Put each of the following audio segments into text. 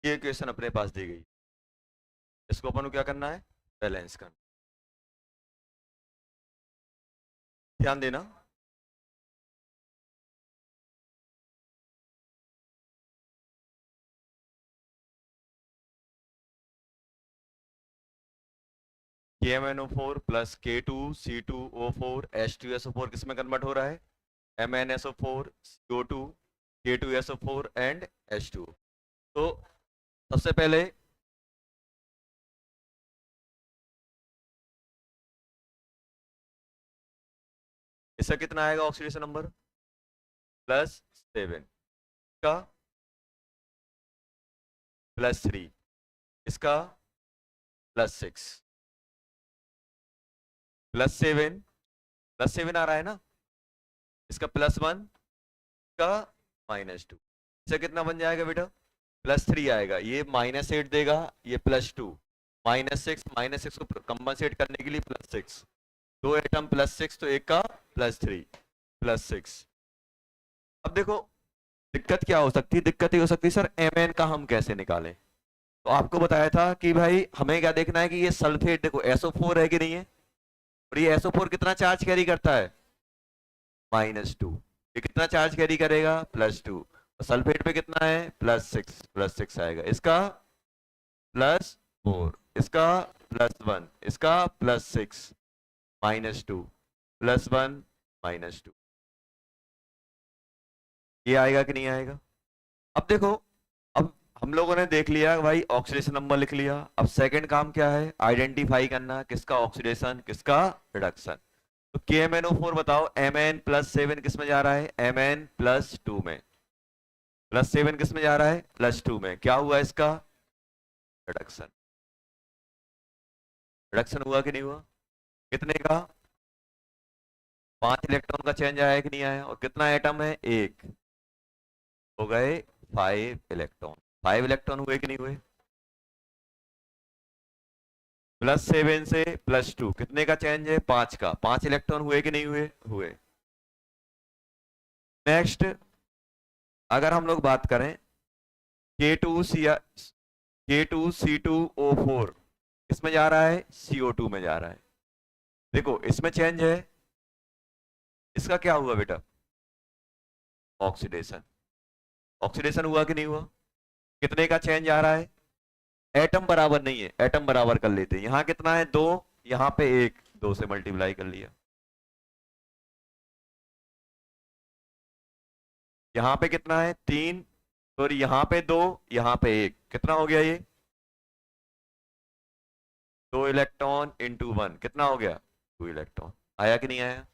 ये इक्वेशन अपने पास दी गई, इसको अपन को क्या करना है, बैलेंस करना। ध्यान देना, KMnO4 प्लस K2C2O4 H2SO4 किस में कन्वर्ट हो रहा है, MnSO4 CO2 K2SO4 and H2। तो सबसे पहले इसका कितना आएगा ऑक्सीडेशन नंबर, +7, का +3, इसका +6, +7, +7 आ रहा है ना, इसका +1 का -2, इससे कितना बन जाएगा बेटा, +3 आएगा, ये -8 देगा, ये +2, -6 को कंपनसेट करने के लिए +6, दो एटम +6 तो एक का +3 +6। अब देखो दिक्कत क्या हो सकती है, दिक्कत ये हो सकती है सर Mn का हम कैसे निकालें। तो आपको बताया था कि भाई हमें क्या देखना है कि ये सल्फेट, देखो SO4 है कि नहीं है, और ये SO4 कितना चार्ज कैरी करता है, -2, ये कितना चार्ज कैरी करेगा, +2, और सल्फेट पे कितना है, +6 आएगा, इसका +4, इसका +1, इसका +6, -2, +1, -2, ये आएगा कि नहीं आएगा। अब देखो, अब हम लोगों ने देख लिया भाई, ऑक्सीडेशन नंबर लिख लिया, अब सेकंड काम क्या है, आइडेंटिफाई करना किसका ऑक्सीडेशन किसका रिडक्शन। तो KMnO4 बताओ, Mn+7 किस में जा रहा है, Mn+2 में, +7 किस में जा रहा है, +2 में, क्या हुआ इसका रिडक्शन, रिडक्शन हुआ कि नहीं हुआ, कितने का, 5 इलेक्ट्रॉन का चेंज आया कि नहीं आया, और कितना एटम है, एक, हो गए 5 इलेक्ट्रॉन, 5 इलेक्ट्रॉन हुए कि नहीं हुए, +7 से +2 कितने का चेंज है, 5 का, 5 इलेक्ट्रॉन हुए कि नहीं हुए, हुए। नेक्स्ट अगर हम लोग बात करें K2C2O4 इसमें जा रहा है, CO2 में जा रहा है, देखो इसमें चेंज है, इसका क्या हुआ बेटा, ऑक्सीडेशन, ऑक्सीडेशन हुआ कि नहीं हुआ, कितने का चेंज आ रहा है, एटम बराबर नहीं है, एटम बराबर कर लेते हैं, यहां कितना है, 2, यहां पे 1, 2 से मल्टीप्लाई कर लिया, यहां पे कितना है, 3, सॉरी यहां पे 2, यहां पे 1, कितना हो गया ये, 2 इलेक्ट्रॉन इंटू 1 कितना हो गया, 2 इलेक्ट्रॉन, आया कि नहीं आया।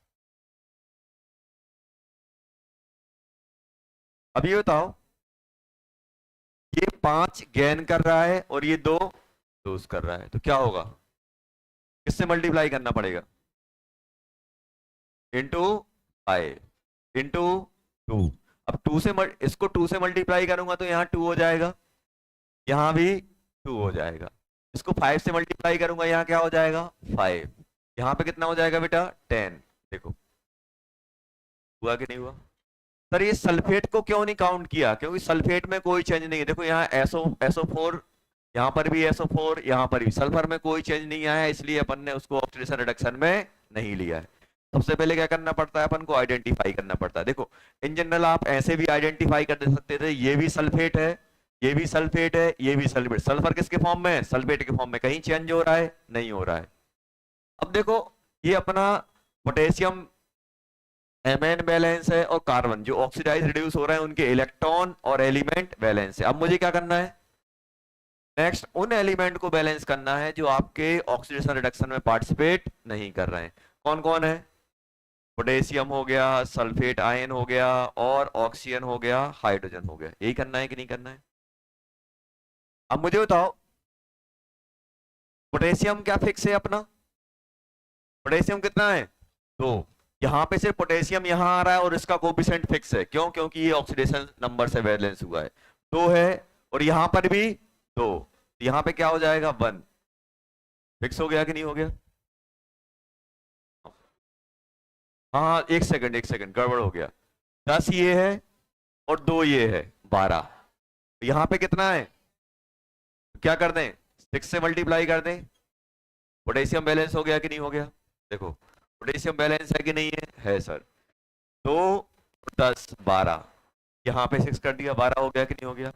अब ये बताओ, ये 5 गेन कर रहा है और ये 2 लूज कर रहा है, तो क्या होगा, किससे मल्टीप्लाई करना पड़ेगा, इंटू 5 इंटू 2, अब 2 से इसको 2 से मल्टीप्लाई करूंगा तो यहाँ 2 हो जाएगा, यहाँ भी 2 हो जाएगा, इसको 5 से मल्टीप्लाई करूंगा यहाँ क्या हो जाएगा, 5, यहाँ पे कितना हो जाएगा बेटा, 10, देखो हुआ कि नहीं हुआ। सर ये सल्फेट को क्यों नहीं काउंट किया, क्योंकि सल्फेट में कोई चेंज नहीं है, देखो यहाँ SO4, यहाँ पर भी SO4, यहाँ पर भी, सल्फर में कोई चेंज नहीं आया, इसलिए अपन ने उसको ऑक्सीडेशन रिडक्शन में नहीं लिया है। सबसे पहले क्या करना पड़ता है, अपन को आइडेंटिफाई करना पड़ता है। देखो इन जनरल आप ऐसे भी आइडेंटिफाई कर दे सकते थे, ये भी सल्फेट है, ये भी सल्फेट है, ये भी सल्फेट, सल्फर किसके फॉर्म में है, सल्फेट के फॉर्म में, कहीं चेंज हो रहा है, नहीं हो रहा है। अब देखो ये अपना पोटेशियम Mn बैलेंस है, और कार्बन जो ऑक्सीडाइज रिड्यूस हो रहे हैं उनके इलेक्ट्रॉन और एलिमेंट बैलेंस है। अब मुझे क्या करना है, नेक्स्ट उन एलिमेंट को बैलेंस करना है जो आपके ऑक्सीडेशन रिडक्शन में पार्टिसिपेट नहीं कर रहे हैं। कौन कौन है, पोटेशियम हो गया, सल्फेट आयन हो गया, और ऑक्सीजन हो गया, हाइड्रोजन हो गया, यही करना है कि नहीं करना है। अब मुझे बताओ पोटेशियम क्या फिक्स है अपना, पोटेशियम कितना है, 2, यहाँ पे से पोटेशियम यहाँ आ रहा है और इसका कोफिशिएंट फिक्स है, क्यों, क्योंकि ये ऑक्सीडेशन नंबर से बैलेंस हुआ है, 2 है, और यहाँ पर भी 2, यहाँ पे क्या हो जाएगा, 1, फिक्स हो गया कि नहीं हो गया। हाँ एक सेकंड, एक सेकंड, गड़बड़ हो गया, 10 ये है और 2 ये है, 12, यहाँ पे कितना है, क्या कर दें, 6 से मल्टीप्लाई कर दें। पोटेशियम बैलेंस हो गया कि नहीं हो गया, देखो पोटेशियम बैलेंस है कि नहीं है सर। तो 10 12, यहाँ पे 6 कर दिया, 12 हो गया कि नहीं हो गया,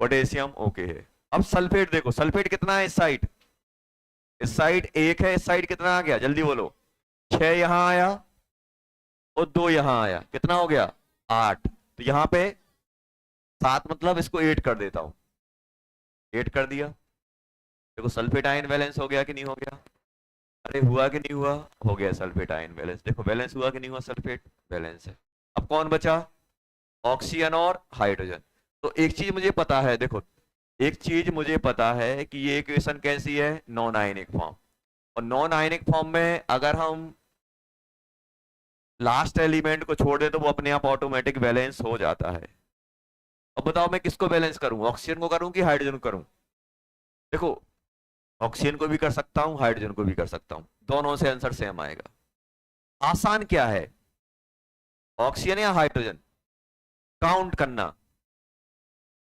पोटेशियम ओके है। अब सल्फेट देखो, सल्फेट कितना है इस साइड 1 है, इस साइड कितना आ गया जल्दी बोलो, 6 यहां आया और 2 यहां आया, कितना हो गया 8। तो यहाँ पे 7 मतलब इसको 8 कर देता हूं, 8 कर दिया। देखो सल्फेट आयन बैलेंस हो गया कि नहीं हो गया, अरे हुआ कि नहीं हुआ, हो गया सल्फेट आयन बैलेंस। देखो बैलेंस हुआ कि नहीं हुआ, सल्फेट बैलेंस है। अब कौन बचा, ऑक्सीजन और हाइड्रोजन। तो एक चीज मुझे पता है, देखो एक चीज मुझे पता है कि ये इक्वेशन कैसी है, नॉन आयनिक फॉर्म। और नॉन आयनिक फॉर्म में अगर हम लास्ट एलिमेंट को छोड़ दें तो वो अपने आप ऑटोमेटिक बैलेंस हो जाता है। अब बताओ मैं किसको बैलेंस करूं, ऑक्सीजन को करूं कि हाइड्रोजन को करूं। देखो ऑक्सीजन को भी कर सकता हूं, हाइड्रोजन को भी कर सकता हूं, दोनों से आंसर सेम आएगा। आसान क्या है, ऑक्सीजन या हाइड्रोजन, काउंट करना,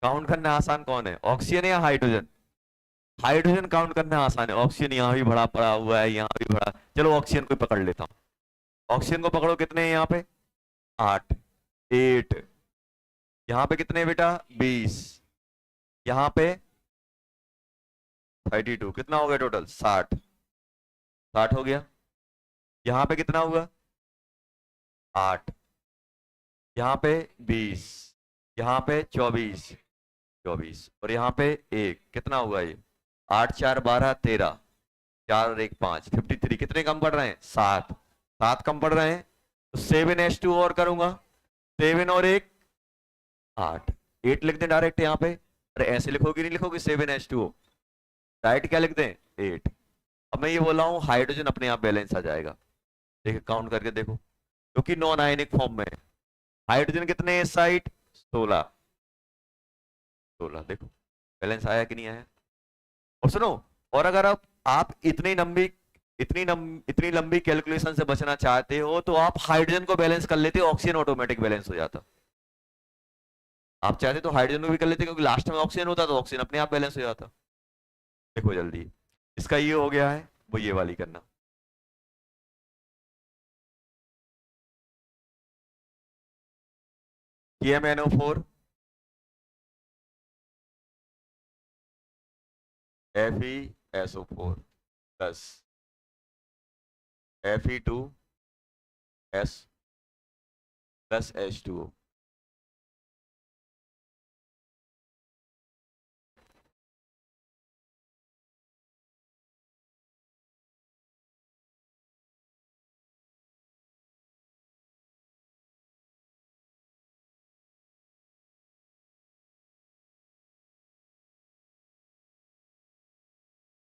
काउंट करना आसान कौन है, ऑक्सीजन या हाइड्रोजन। हाइड्रोजन काउंट करना आसान है, ऑक्सीजन यहाँ भी बड़ा पड़ा हुआ है, यहाँ भी बड़ा। चलो ऑक्सीजन को पकड़ लेता हूँ, ऑक्सीजन को पकड़ो, कितने हैं यहाँ पे 8, 8, यहाँ पे कितने बेटा 20, यहाँ पे 32, कितना हो गया टोटल 60, 60 हो गया। यहाँ पे कितना हुआ 8, यहाँ पे 20, यहाँ पे 24, 24 और यहाँ पे 1, कितना हुआ ये 8 4 12 13, 4 और 1 5, 53। कितने कम पड़ रहे हैं 7, 7 कम पड़ रहे हैं। तो 7H2 और करूंगा, 7 और 1 8, 8 लिख दें डायरेक्ट यहाँ पे। अरे ऐसे लिखोगे नहीं लिखोगे 7H2O, डायरेक्ट क्या लिख दें 8। अब मैं ये बोल रहा हूँ हाइड्रोजन अपने आप बैलेंस आ जाएगा, देखिए काउंट करके देखो, क्योंकि नॉन आयनिक फॉर्म में है। हाइड्रोजन कितने हैं इस साइड 16, 16 देखो बैलेंस आया कि नहीं आया। और सुनो, और अगर आप इतनी लंबी कैलकुलेशन से बचना चाहते हो तो आप हाइड्रोजन को बैलेंस कर लेते हो, ऑक्सीजन ऑटोमेटिक बैलेंस हो जाता। आप चाहते तो हाइड्रोजन को भी कर लेते, क्योंकि लास्ट में ऑक्सीजन होता तो ऑक्सीजन अपने आप बैलेंस हो जाता। देखो जल्दी, इसका ये हो गया है, वो ये वाली करना। KMnO4 FeSO4 plus Fe2S plus H2O।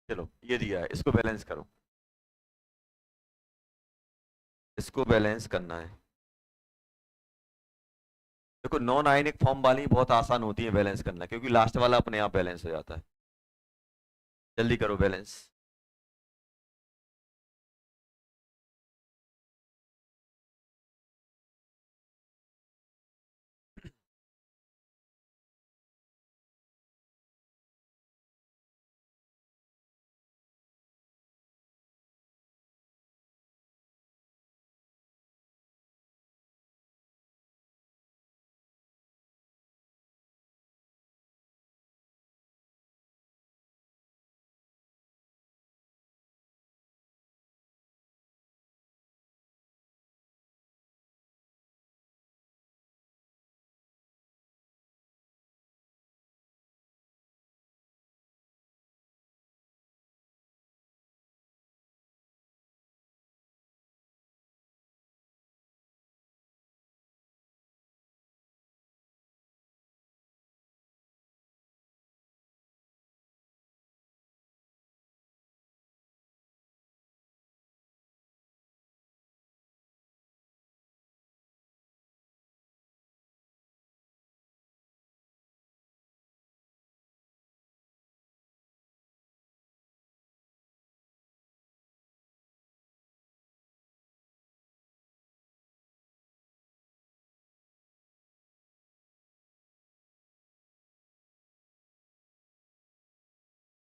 चलो ये दिया है, इसको बैलेंस करो, इसको बैलेंस करना है। देखो नॉन आयनिक फॉर्म वाली बहुत आसान होती है बैलेंस करना, क्योंकि लास्ट वाला अपने आप बैलेंस हो जाता है। जल्दी करो बैलेंस।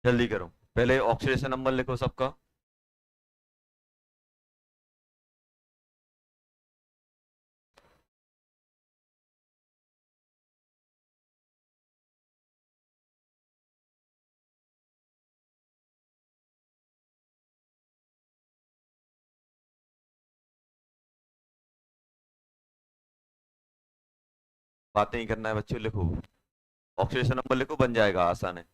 जल्दी करो, पहले ऑक्सीडेशन नंबर लिखो सबका। बातें ही करना है बच्चों, लिखो ऑक्सीडेशन नंबर लिखो, बन जाएगा, आसान है।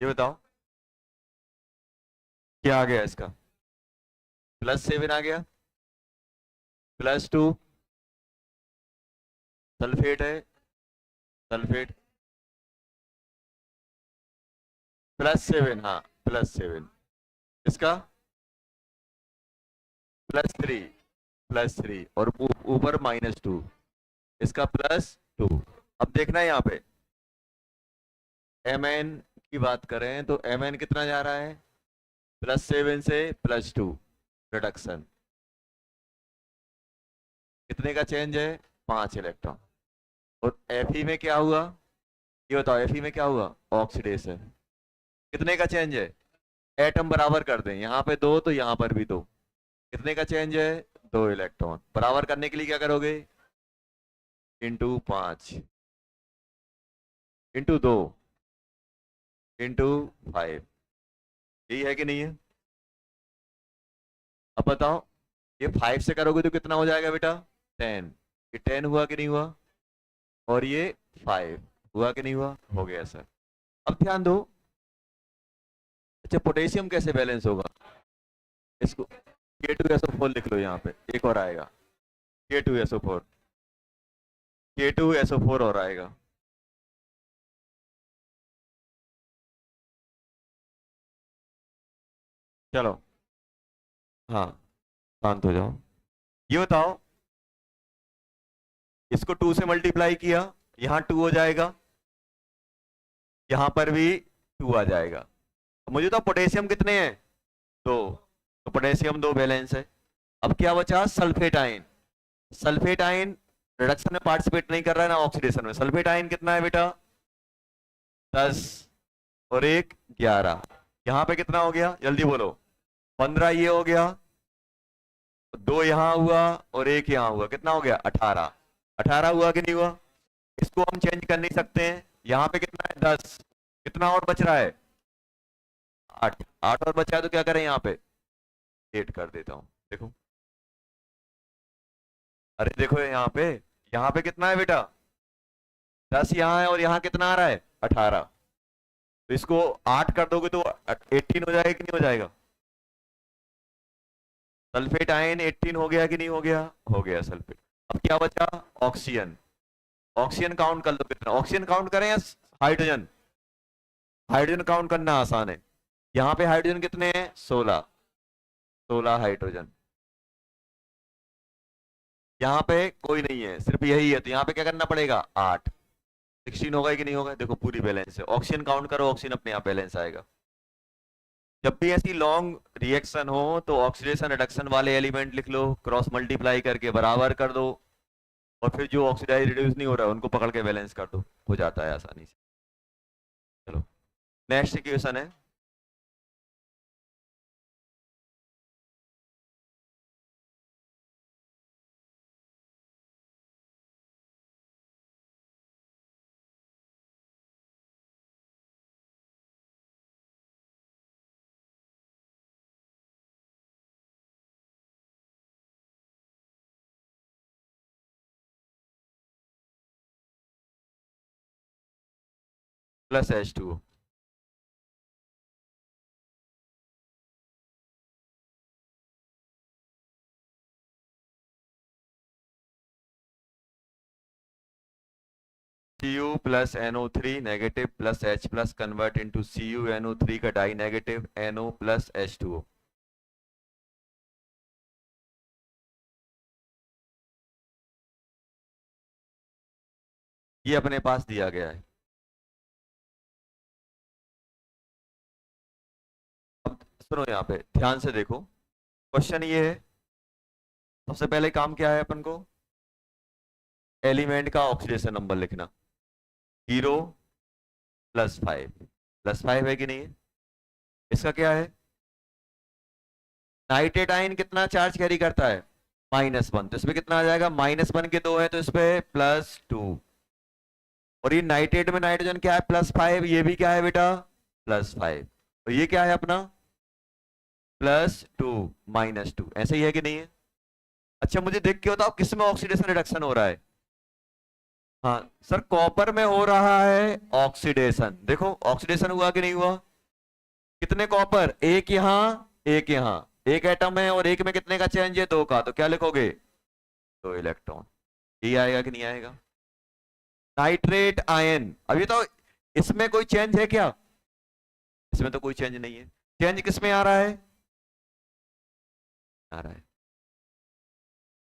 ये बताओ क्या आ गया इसका, +7 आ गया, +2 सल्फेट है, सल्फेट, +7, हाँ +7, इसका +3, +3 और ऊपर -2, इसका +2। अब देखना है यहाँ पे Mn की बात करें तो Mn कितना जा रहा है, +7 से +2 रिडक्शन, कितने का चेंज है, 5 इलेक्ट्रॉन। और Fe में क्या हुआ, ये बताओ Fe में क्या हुआ, ऑक्सीडेशन, कितने का चेंज है, एटम बराबर कर दें, यहाँ पे 2 तो यहाँ पर भी 2, कितने का चेंज है, 2 इलेक्ट्रॉन। बराबर करने के लिए क्या करोगे, ×5 ×2 ×5, यही है कि नहीं है। अब बताओ ये 5 से करोगे तो कितना हो जाएगा बेटा, 10, ये 10 हुआ कि नहीं हुआ, और ये 5 हुआ कि नहीं हुआ, हो गया सर। अब ध्यान दो, अच्छा पोटेशियम कैसे बैलेंस होगा, इसको K2SO4 लिख लो, यहाँ पे एक और आएगा K2SO4, K2SO4 और आएगा। चलो हाँ शांत हो जाओ, ये बताओ इसको 2 से मल्टीप्लाई किया, यहाँ 2 हो जाएगा, यहाँ पर भी 2 आ जाएगा। मुझे तो पोटेशियम कितने हैं, 2, तो पोटेशियम 2 बैलेंस है। अब क्या बचा, sulphate ion, sulphate ion reduction में पार्टिसिपेट नहीं कर रहा है ना ऑक्सीडेशन में, सल्फेट आयन कितना है बेटा, 10 और 1 11, यहाँ पे कितना हो गया जल्दी बोलो, 15 ये हो गया, 2 यहाँ हुआ और 1 यहाँ हुआ, कितना हो गया, 18, 18 हुआ कि नहीं हुआ। इसको हम चेंज कर नहीं सकते हैं, यहाँ पे कितना है 10, कितना और बच रहा है 8, 8 और बचा है तो क्या करें यहाँ पे 8 कर देता हूँ, देखो अरे देखो यहाँ पे कितना है बेटा, 10 यहाँ है और यहाँ कितना आ रहा है 18, तो इसको 8 कर दोगे तो 18 हो जाएगा कि नहीं हो जाएगा, सल्फेट आयन 18 हो गया कि नहीं हो गया, हो गया सल्फेट। अब क्या बचा, ऑक्सीजन, ऑक्सीजन काउंट कर लो कितना, ऑक्सीजन काउंट करें या हाइड्रोजन, हाइड्रोजन काउंट करना आसान है, यहाँ पे हाइड्रोजन कितने हैं 16, 16 हाइड्रोजन, यहाँ पे कोई नहीं है सिर्फ यही है, तो यहाँ पे क्या करना पड़ेगा 8, 16 होगा कि नहीं होगा, देखो पूरी बैलेंस है। ऑक्सीजन काउंट करो, ऑक्सीजन अपने आप बैलेंस आएगा। जब भी ऐसी लॉन्ग रिएक्शन हो तो ऑक्सीडेशन रिडक्शन वाले एलिमेंट लिख लो, क्रॉस मल्टीप्लाई करके बराबर कर दो, और फिर जो ऑक्सीडाइज रिड्यूस नहीं हो रहा है उनको पकड़ के बैलेंस कर दो, हो जाता है आसानी से। चलो नेक्स्ट इक्वेशन है, +H2O, Cu plus NO3 negative plus H plus convert into CuNO3 का die negative NO plus H2O। ये अपने पास दिया गया है। अब सुनो यहाँ पे ध्यान से देखो, क्वेश्चन ये है, सबसे पहले काम क्या है अपन को, एलिमेंट का ऑक्सीडेशन नंबर लिखना, 0 +5, +5 है कि नहीं है। इसका क्या है, नाइट्रेट आयन कितना चार्ज कैरी करता है, -1, तो इसमें कितना आ जाएगा, -1 के 2 है तो इस पे +2, और ये नाइट्रेट में नाइट्रोजन क्या है +5, ये भी क्या है बेटा +5, तो ये क्या है अपना +2 -2, ऐसे ही है कि नहीं है। अच्छा मुझे देख के बताओ किस में ऑक्सीडेशन रिडक्शन हो रहा है, हाँ सर कॉपर में हो रहा है ऑक्सीडेशन, देखो ऑक्सीडेशन हुआ कि नहीं हुआ, कितने कॉपर, एक यहाँ एक यहाँ, एक एटम है और एक में कितने का चेंज है, दो का, तो क्या लिखोगे, दो इलेक्ट्रॉन। ये आएगा कि नहीं आएगा। नाइट्रेट आयन, अभी तो इसमें कोई चेंज है क्या, इसमें तो कोई चेंज नहीं है। चेंज किस में आ रहा है, आ रहा है,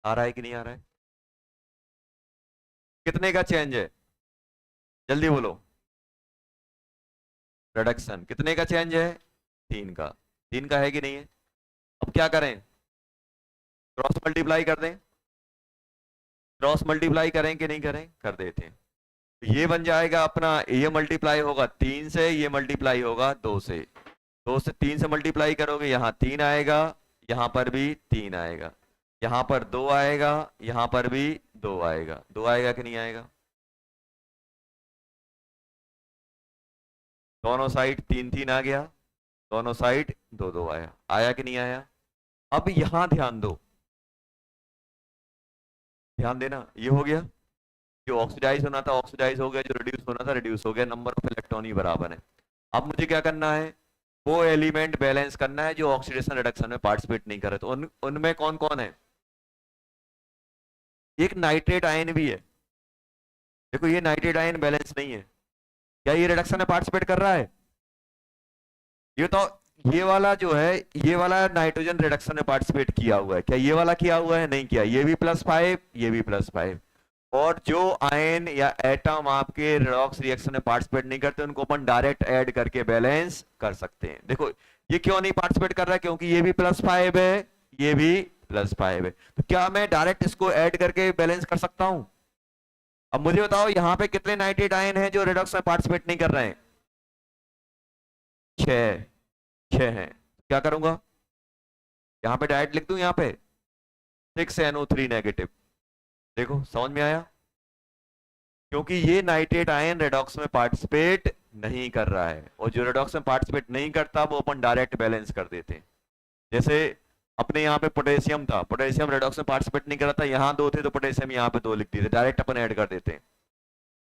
आ रहा है कि नहीं आ रहा है। कितने का चेंज है, जल्दी बोलो। रिडक्शन, कितने का चेंज है, तीन का, तीन का है कि नहीं है। अब क्या करें, क्रॉस मल्टीप्लाई कर दें, क्रॉस मल्टीप्लाई करें कि नहीं करें, कर देते हैं। तो ये बन जाएगा अपना, ये मल्टीप्लाई होगा तीन से, ये मल्टीप्लाई होगा दो से, दो से तीन से मल्टीप्लाई करोगे, यहाँ तीन आएगा, यहाँ पर भी तीन आएगा, यहाँ पर दो आएगा, यहाँ पर भी दो आएगा, दो आएगा कि नहीं आएगा। दोनों साइड तीन तीन आ गया, दोनों साइड दो दो आया, आया कि नहीं आया। अब यहां ध्यान दो, ध्यान देना, ये हो गया, जो ऑक्सीडाइज होना था ऑक्सीडाइज हो गया, जो रिड्यूस होना था रिड्यूस हो गया, नंबर ऑफ इलेक्ट्रॉन ही बराबर है। अब मुझे क्या करना है, वो एलिमेंट बैलेंस करना है जो ऑक्सीडेशन रिडक्शन में पार्टिसिपेट नहीं करे, तो उनमें कौन कौन है। एक नाइट्रेट आयन भी है, देखो ये नाइट्रेट आयन बैलेंस नहीं है, क्या ये रिडक्शन में पार्टिसिपेट कर रहा है, ये तो, ये वाला जो है, ये वाला नाइट्रोजन रिडक्शन में पार्टिसिपेट किया हुआ है, क्या ये वाला किया हुआ है, नहीं किया, ये भी +5, ये भी +5। और जो आयन या एटम आपके रेडॉक्स रिएक्शन में पार्टिसिपेट नहीं करते उनको अपन डायरेक्ट ऐड करके बैलेंस कर सकते हैं। देखो ये क्यों नहीं पार्टिसिपेट कर रहा है, क्योंकि ये भी +5 है, ये भी +5 है, तो क्या मैं डायरेक्ट इसको ऐड करके बैलेंस कर सकता हूं। अब मुझे बताओ यहाँ पे कितने नाइट्रेट आयन हैं जो रिडॉक्स में पार्टिसिपेट नहीं कर रहे हैं, 6, 6 हैं। क्या करूंगा, यहाँ पे डायरेक्ट लिख दूं, यहाँ पे 6NO3 नेगेटिव, देखो समझ में आया, क्योंकि ये नाइट्रेट आयन रेडॉक्स में पार्टिसिपेट नहीं कर रहा है, और जो रेडॉक्स में पार्टिसिपेट नहीं करता वो अपन डायरेक्ट बैलेंस कर देते हैं। जैसे अपने यहाँ पे पोटेशियम था, पोटेशियम रेडॉक्स में पार्टिसिपेट नहीं कर रहा था, यहाँ दो थे तो पोटेशियम यहाँ पे दो लिख दिए थे, डायरेक्ट अपन ऐड कर देते हैं।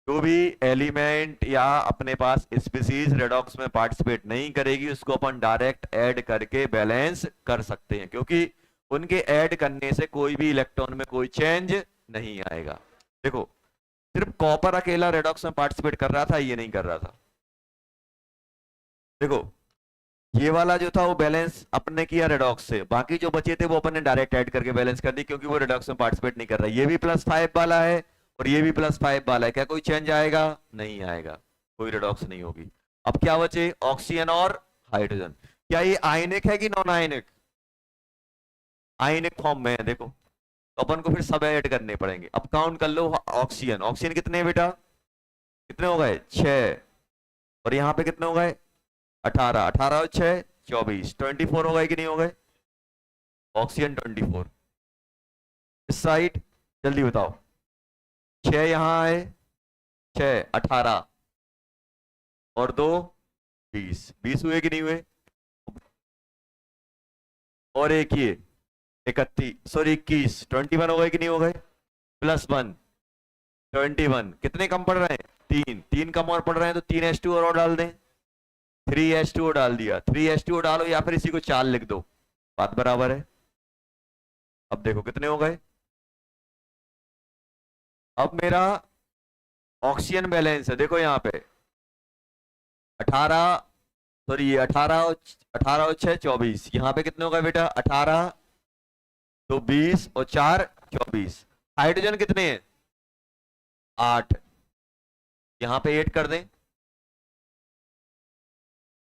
जो भी एलिमेंट या अपने पास स्पीसीज रेडॉक्स में पार्टिसिपेट नहीं करेगी उसको अपन डायरेक्ट ऐड करके बैलेंस कर सकते हैं, क्योंकि उनके ऐड करने से कोई भी इलेक्ट्रॉन में कोई चेंज नहीं आएगा। देखो सिर्फ कॉपर अकेला रेडॉक्स में पार्टिसिपेट कर रहा था, ये नहीं कर रहा था। देखो ये वाला जो था वो बैलेंस अपने किया रेडॉक्स से, बाकी जो बचे थे वो अपन ने डायरेक्ट ऐड करके बैलेंस कर दी, क्योंकि वो रेडॉक्स में पार्टिसिपेट नहीं कर रहा है। ये भी +5 वाला है और ये भी +5 वाला है, क्या कोई चेंज आएगा, नहीं आएगा, कोई रेडॉक्स नहीं होगी। अब क्या बचे, ऑक्सीजन और हाइड्रोजन, क्या ये आयनिक है कि नॉन आयनिक, आयनिक फॉर्म में है। देखो तो अपन को फिर सब ऐड करने पड़ेंगे। अब काउंट कर लो, ऑक्सीजन, ऑक्सीजन कितने हैं बेटा, कितने हो गए, 6, और यहाँ पे कितने हो गए, 18, 18 और 6 24, 24 हो गए कि नहीं हो गए, ऑक्सीजन 24। इस साइड जल्दी बताओ, 6 यहाँ आए, 6 18 और 2 20, 20 हुए कि नहीं हुए, और एक ये 31, सॉरी 21, 21 हो गए कि नहीं हो गए, +1 21, कितने कम पड़ रहे हैं, तीन, तीन कम और पड़ रहे हैं, तो 3H2 और डाल दें, 3H2 डाल दिया, 3H2 डालो या फिर इसी को 4 लिख दो, बात बराबर है। अब देखो कितने हो गए, अब मेरा ऑक्सीजन बैलेंस है, देखो यहाँ पे 18, सॉरी ये 18 और 6 24, यहाँ पे कितने हो गए बेटा, 18 तो 20 और 4 24। हाइड्रोजन कितने हैं, 8, यहाँ पे 8 कर दें,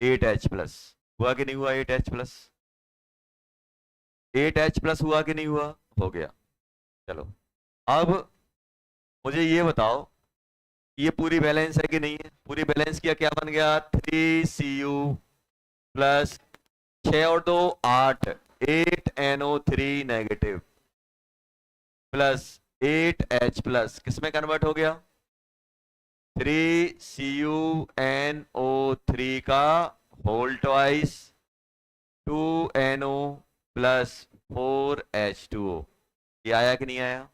8H+ हुआ कि नहीं हुआ, 8H+, 8H+ हुआ कि नहीं हुआ, हो गया। चलो अब मुझे ये बताओ ये पूरी बैलेंस है कि नहीं है, पूरी बैलेंस किया, क्या बन गया, 3Cu प्लस 6 और 2 8, 8NO3 नेगेटिव प्लस 8H+, किसमें कन्वर्ट हो गया, 3CuNO3 का whole twice 2NO plus 4H2O, ये आया कि नहीं आया,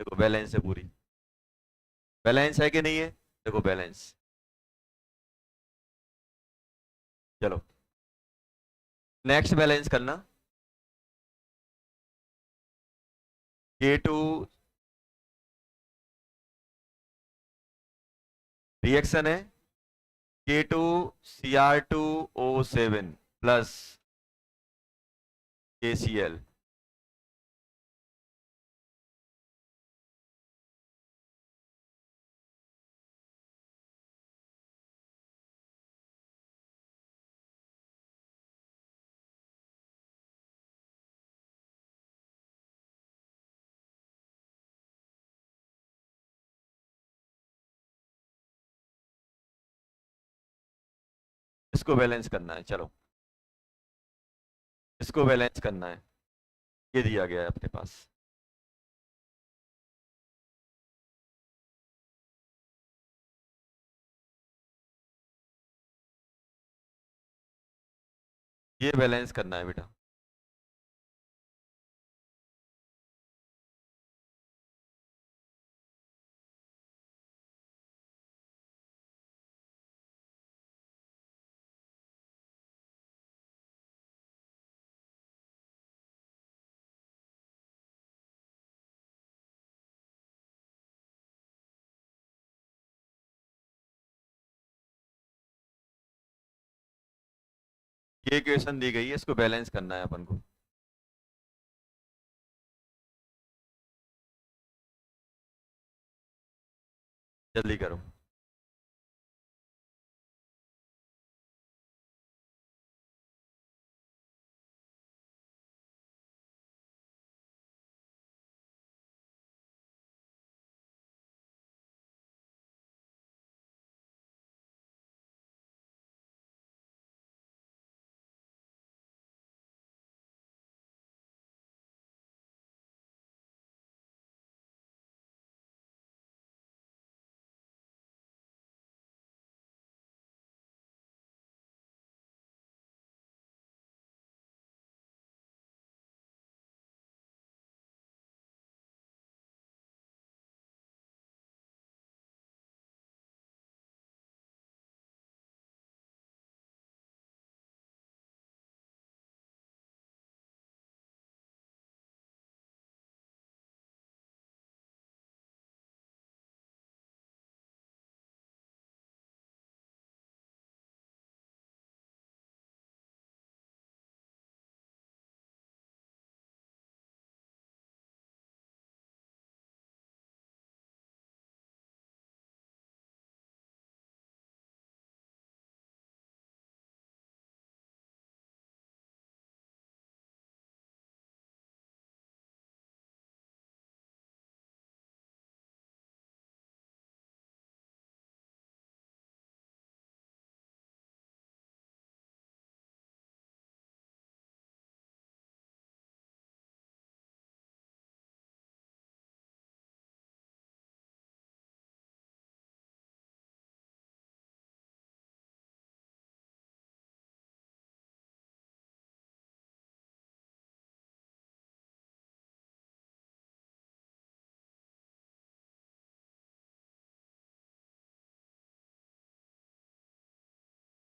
देखो बैलेंस है पूरी, बैलेंस है कि नहीं है, देखो बैलेंस, चलो नेक्स्ट बैलेंस करना। K2 रिएक्शन है, K2Cr2O7 प्लस KCl। इसको बैलेंस करना है। चलो इसको बैलेंस करना है, ये दिया गया है अपने पास। ये बैलेंस करना है बेटा। ये इक्वेशन दी गई है, इसको बैलेंस करना है अपन को। जल्दी करो।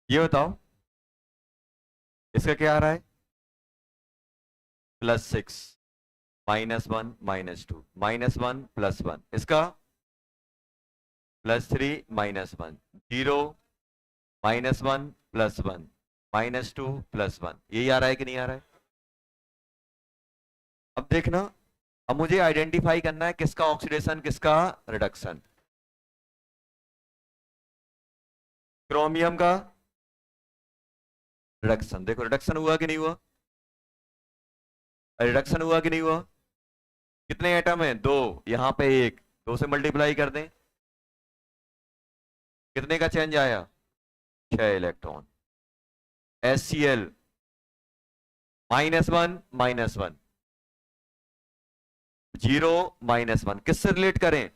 ये बताओ इसका क्या आ रहा है, +6 -1 -2 -1 +1, इसका +3 -1 0 -1 +1 -2 +1, यही आ रहा है कि नहीं आ रहा है? अब देखना, अब मुझे आइडेंटिफाई करना है किसका ऑक्सीडेशन किसका रिडक्शन। क्रोमियम का रिडक्शन, देखो रिडक्शन हुआ कि नहीं हुआ, रिडक्शन हुआ कि नहीं हुआ। कितने एटम है, दो, यहाँ पे एक, दो से मल्टीप्लाई कर दें, कितने का चेंज आया, 6 इलेक्ट्रॉन। HCl -1 -1 0 -1, किससे रिलेट करें,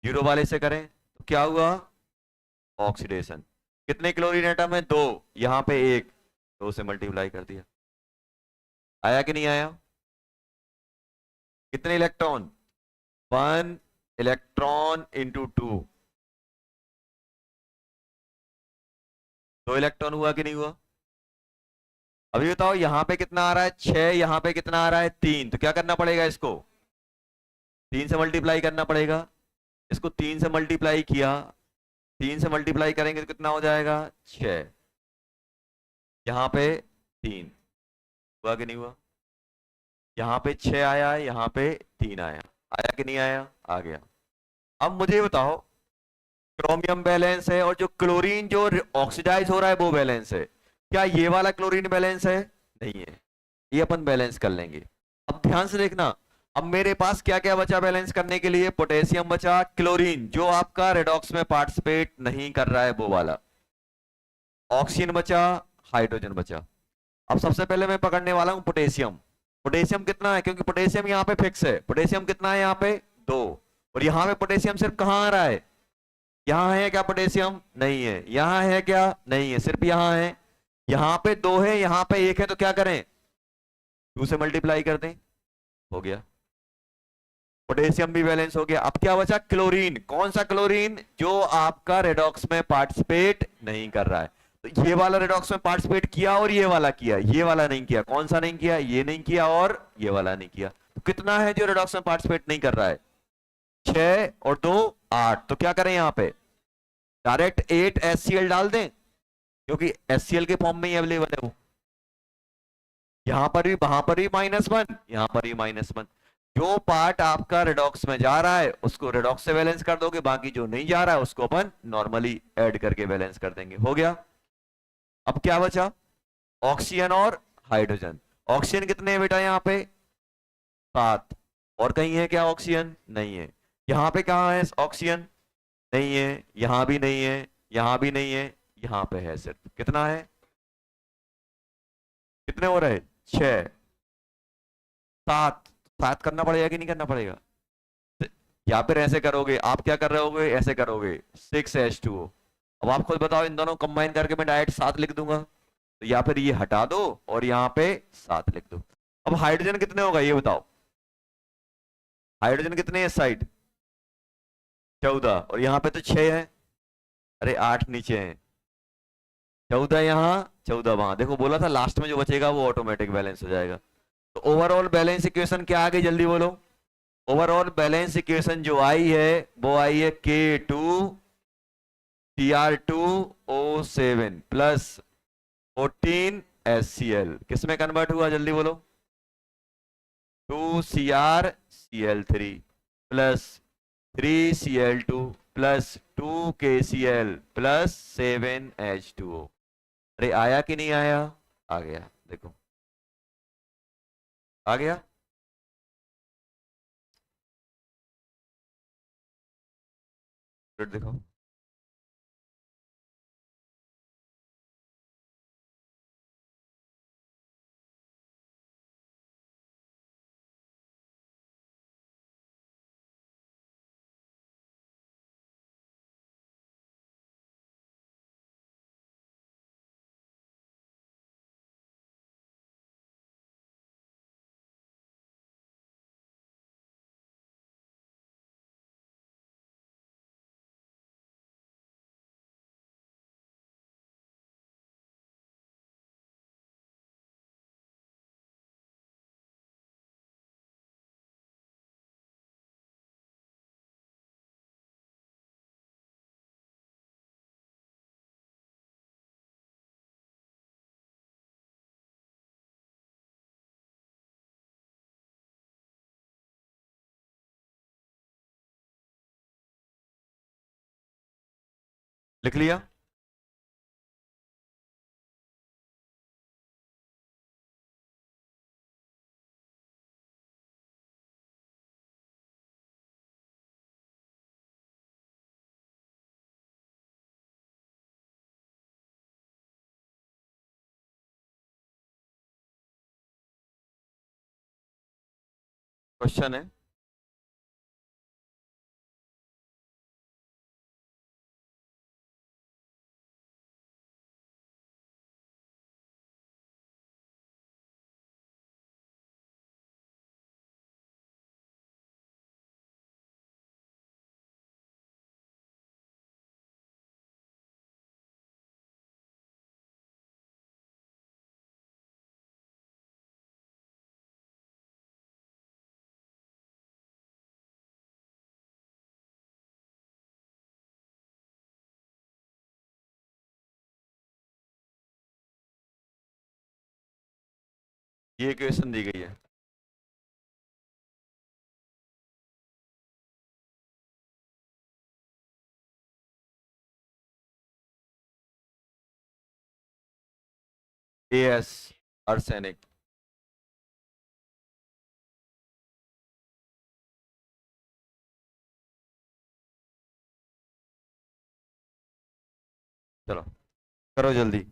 जीरो वाले से करें, तो क्या हुआ, ऑक्सीडेशन। कितने क्लोरीन एटम है, दो, यहां पे एक, दो से मल्टीप्लाई कर दिया, आया कि नहीं आया। कितने इलेक्ट्रॉन, 1 इलेक्ट्रॉन इंटू 2, 2 इलेक्ट्रॉन हुआ कि नहीं हुआ? अभी बताओ यहाँ पे कितना आ रहा है 6, यहाँ पे कितना आ रहा है 3, तो क्या करना पड़ेगा इसको? 3 से मल्टीप्लाई करना पड़ेगा। इसको 3 से मल्टीप्लाई किया, 3 से मल्टीप्लाई करेंगे तो कितना हो जाएगा 6, यहाँ पे 3, हुआ कि नहीं हुआ? यहाँ पे 6 आया है, यहाँ पे 3 आया, आया कि नहीं आया? आ गया। अब मुझे बताओ, क्रोमियम बैलेंस है और जो क्लोरीन जो ऑक्सीडाइज हो रहा है वो बैलेंस है, क्या ये वाला क्लोरीन बैलेंस है? नहीं है, ये अपन बैलेंस कर लेंगे। अब ध्यान से देखना, अब मेरे पास क्या क्या बचा बैलेंस करने के लिए? पोटेशियम बचा, क्लोरीन जो आपका रेडॉक्स में पार्टिसिपेट नहीं कर रहा है वो वाला, ऑक्सीजन बचा, हाइड्रोजन बचा। अब सबसे पहले मैं पकड़ने वाला हूं पोटेशियम। पोटेशियम कितना है? क्योंकि पोटेशियम यहाँ पे फिक्स है, पोटेशियम कितना है यहाँ पे 2, और यहाँ पे पोटेशियम सिर्फ कहाँ आ रहा है? यहाँ है क्या पोटेशियम? नहीं है। यहाँ है क्या? नहीं है, सिर्फ यहाँ है। यहाँ पे 2 है, यहाँ पे 1 है, तो क्या करें? 2 से मल्टीप्लाई कर दें, हो गया। पोटेशियम भी बैलेंस हो गया। अब क्या बचा? क्लोरीन। कौन सा क्लोरीन? जो आपका रेडॉक्स में पार्टिसिपेट नहीं कर रहा है। तो ये वाला रेडॉक्स में पार्टिसिपेट किया और ये वाला किया, ये वाला नहीं किया। कौन सा नहीं किया? ये नहीं किया और ये वाला नहीं किया। तो कितना है जो रेडॉक्स में पार्टिसिपेट नहीं कर रहा है? 6 और 2 8। तो क्या करें यहाँ पे? डायरेक्ट 8 HCl डाल दें, क्योंकि HCl के फॉर्म में ही अवेलेबल है वो। यहां पर भी, वहां पर भी -1, यहां पर भी -1। जो पार्ट आपका रेडॉक्स में जा रहा है उसको रेडॉक्स से बैलेंस कर दोगे, बाकी जो नहीं जा रहा है उसको अपन नॉर्मली ऐड करके बैलेंस कर देंगे, हो गया। अब क्या बचा? ऑक्सीजन और हाइड्रोजन। ऑक्सीजन कितने हैं बेटा यहाँ पे? 7। और कहीं है क्या ऑक्सीजन? नहीं है। यहाँ पे कहाँ है ऑक्सीजन? नहीं है, यहां भी नहीं है, यहां भी नहीं है, यहां पे है सिर्फ। कितना है? कितने हो रहे? 6, 7। 7 करना पड़ेगा कि नहीं करना पड़ेगा? या फिर ऐसे करोगे, आप क्या कर रहे होगे, ऐसे करोगे 6H2O। अब आप खुद बताओ, इन दोनों कंबाइन करके मैं डायरेक्ट 7 लिख दूंगा, तो या फिर ये हटा दो और यहाँ पे 7 लिख दो। अब हाइड्रोजन कितने होगा ये बताओ? हाइड्रोजन कितने हैं इस साइड? 14, और यहाँ पे तो 6 है। अरे 8 नीचे है, 14 यहाँ, 14 वहां। देखो बोला था लास्ट में जो बचेगा वो ऑटोमेटिक बैलेंस हो जाएगा। तो ओवरऑल बैलेंस इक्वेशन क्या आ गई, जल्दी बोलो। ओवरऑल बैलेंस इक्वेशन जो आई है वो आई है K2Cr2O7 प्लस 14HCl। किस में कन्वर्ट हुआ, जल्दी बोलो? 2CrCl3 plus 3Cl2 plus 2KCl plus 7H2O। अरे आया कि नहीं आया? आ गया, देखो आ गया। फिर दिखाओ। लिख लिया? क्वेश्चन है। ये इक्वेशन दी गई है। AS arsenic. चलो करो जल्दी।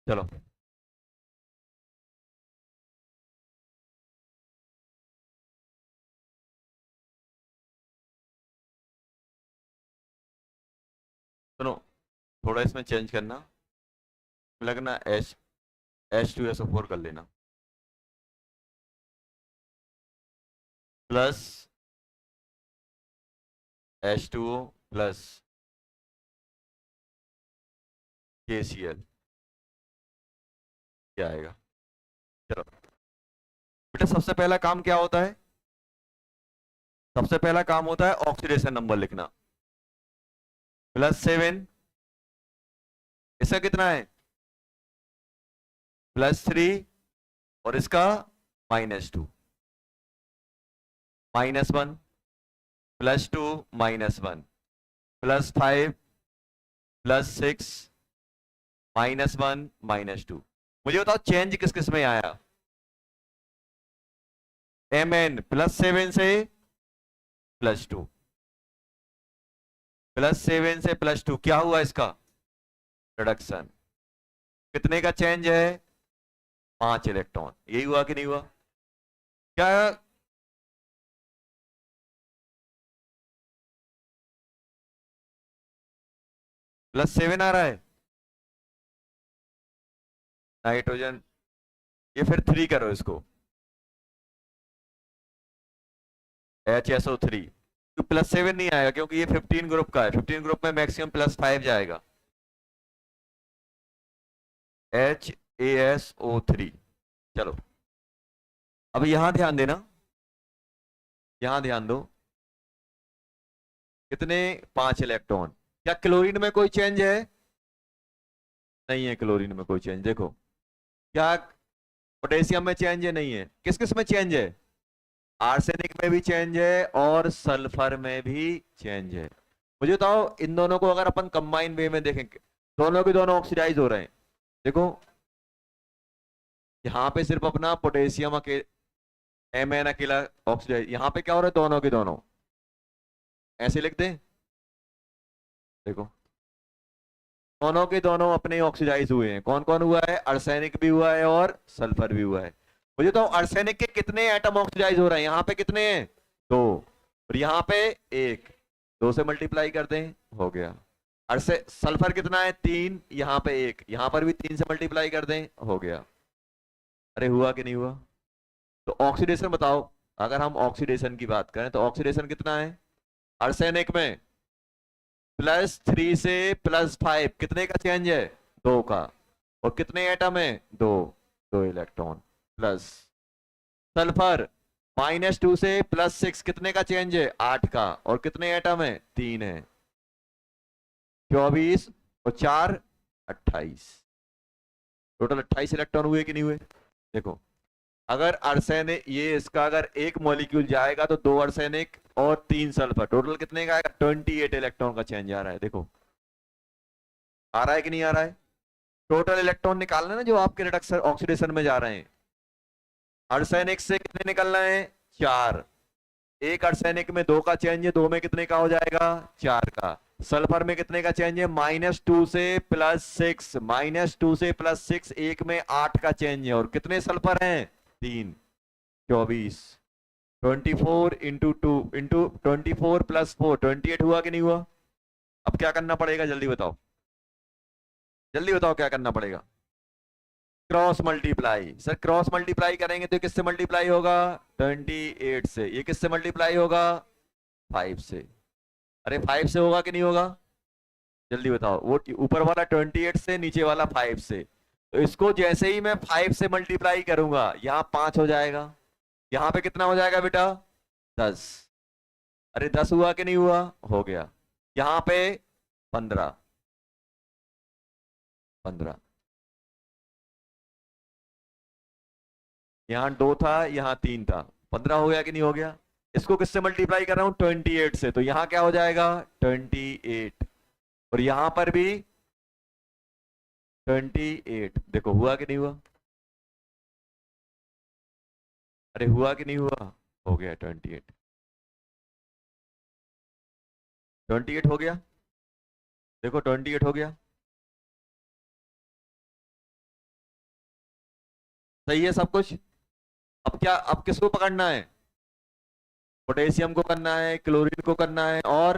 चलो सुनो, थोड़ा इसमें चेंज करना, लगना H2SO4 कर लेना, प्लस H2O प्लस KCl, क्या आएगा? चलो बेटा, सबसे पहला काम क्या होता है? सबसे पहला काम होता है ऑक्सीडेशन नंबर लिखना। +7, इसका कितना है? +3, और इसका -2, -1, +2, -1, +5, +6, -1, -2। मुझे बताओ चेंज किस किस में आया? Mn +7 से +2, +7 से +2, क्या हुआ इसका? रिडक्शन। कितने का चेंज है? 5 इलेक्ट्रॉन। यही हुआ कि नहीं हुआ? क्या? +7 आ रहा है नाइट्रोजन। ये फिर 3 करो इसको, HSO3। +7 नहीं आएगा क्योंकि ये 15 ग्रुप का है, 15 ग्रुप में मैक्सिमम +5 जाएगा। HASO3। चलो अब यहां ध्यान देना, यहां ध्यान दो, कितने? 5 इलेक्ट्रॉन। क्या क्लोरीन में कोई चेंज है? नहीं है क्लोरीन में कोई चेंज। देखो, क्या पोटेशियम में चेंज है? नहीं है। किस किस में चेंज है? आर्सेनिक में भी चेंज है और सल्फर में भी चेंज है। मुझे बताओ, इन दोनों को अगर अपन कंबाइन वे में देखेंगे, दोनों के दोनों ऑक्सीडाइज हो रहे हैं। देखो, यहाँ पे सिर्फ अपना पोटेशियम Mn अकेला ऑक्सीडाइज, यहाँ पे क्या हो रहा है? दोनों के दोनों। ऐसे लिख दें, देखो, दोनों के दोनों अपने ऑक्सीडाइज हुए हैं। कौन कौन हुआ है? आर्सेनिक भी हुआ है और सल्फर भी हुआ है। मुझे तो आर्सेनिक के कितने एटम ऑक्सीडाइज हो रहे हैं? यहाँ पे कितने हैं? 2, और यहाँ पे 1। 2 से मल्टीप्लाई कर दें, हो गया। अर्से सल्फर कितना है? 3, यहाँ पे 1, यहाँ पर भी 3 से मल्टीप्लाई कर दें, हो गया। अरे हुआ कि नहीं हुआ? तो ऑक्सीडेशन बताओ, अगर हम ऑक्सीडेशन की बात करें तो ऑक्सीडेशन कितना है आर्सेनिक में? +3 से +5, कितने का चेंज है? 2 का। और कितने एटम है? 2, 2 इलेक्ट्रॉन। प्लस सल्फर -2 से +6, कितने का चेंज है? 8 का। और कितने एटम है? 3 है। 24 और 4, 28। टोटल 28 इलेक्ट्रॉन हुए कि नहीं हुए? देखो, अगर अर्सेनिक ये इसका अगर एक मॉलिक्यूल जाएगा तो 2 अर्सेनिक और 3 सल्फर, टोटल कितने का आएगा? 28 इलेक्ट्रॉन का चेंज आ रहा है। देखो आ रहा है कि नहीं आ रहा है? टोटल इलेक्ट्रॉन निकालना है ना जो आपके रिडक्शन ऑक्सीडेशन में जा रहे हैं। अर्सेनिक से कितने निकलना है? 4। एक अर्सेनिक में 2 का चेंज है, 2 में कितने का हो जाएगा? 4 का। सल्फर में कितने का चेंज है? -2 से +6, -2 से +6, एक में 8 का चेंज है। और कितने सल्फर हैं? 3। 24। 24 इंटू 2 इंटू 24 + 4, 28 हुआ कि नहीं हुआ? अब क्या करना पड़ेगा जल्दी बताओ, जल्दी बताओ क्या करना पड़ेगा? Cross multiply. Sir cross multiply करेंगे तो किससे मल्टीप्लाई होगा? 28 से। ये किससे मल्टीप्लाई होगा? 5 से। अरे 5 से होगा कि नहीं होगा? जल्दी बताओ। वो ऊपर वाला 28 से, नीचे वाला 5 से। तो इसको जैसे ही मैं 5 से मल्टीप्लाई करूंगा, यहाँ 5 हो जाएगा। यहाँ पे कितना हो जाएगा बेटा? 10। अरे 10 हुआ कि नहीं हुआ? हो गया। यहाँ पे 15। 15। यहाँ 2 था, यहाँ 3 था, 15 हो गया कि नहीं हो गया? इसको किससे मल्टीप्लाई कर रहा हूं? 28 से। तो यहाँ क्या हो जाएगा? 28। और यहाँ पर भी 28। देखो हुआ कि नहीं हुआ? अरे हुआ कि नहीं हुआ? हो गया 28। 28 हो गया। देखो 28 हो गया। सही है सब कुछ। अब क्या, अब किसको पकड़ना है? पोटेशियम को करना है, क्लोरीन को करना है, और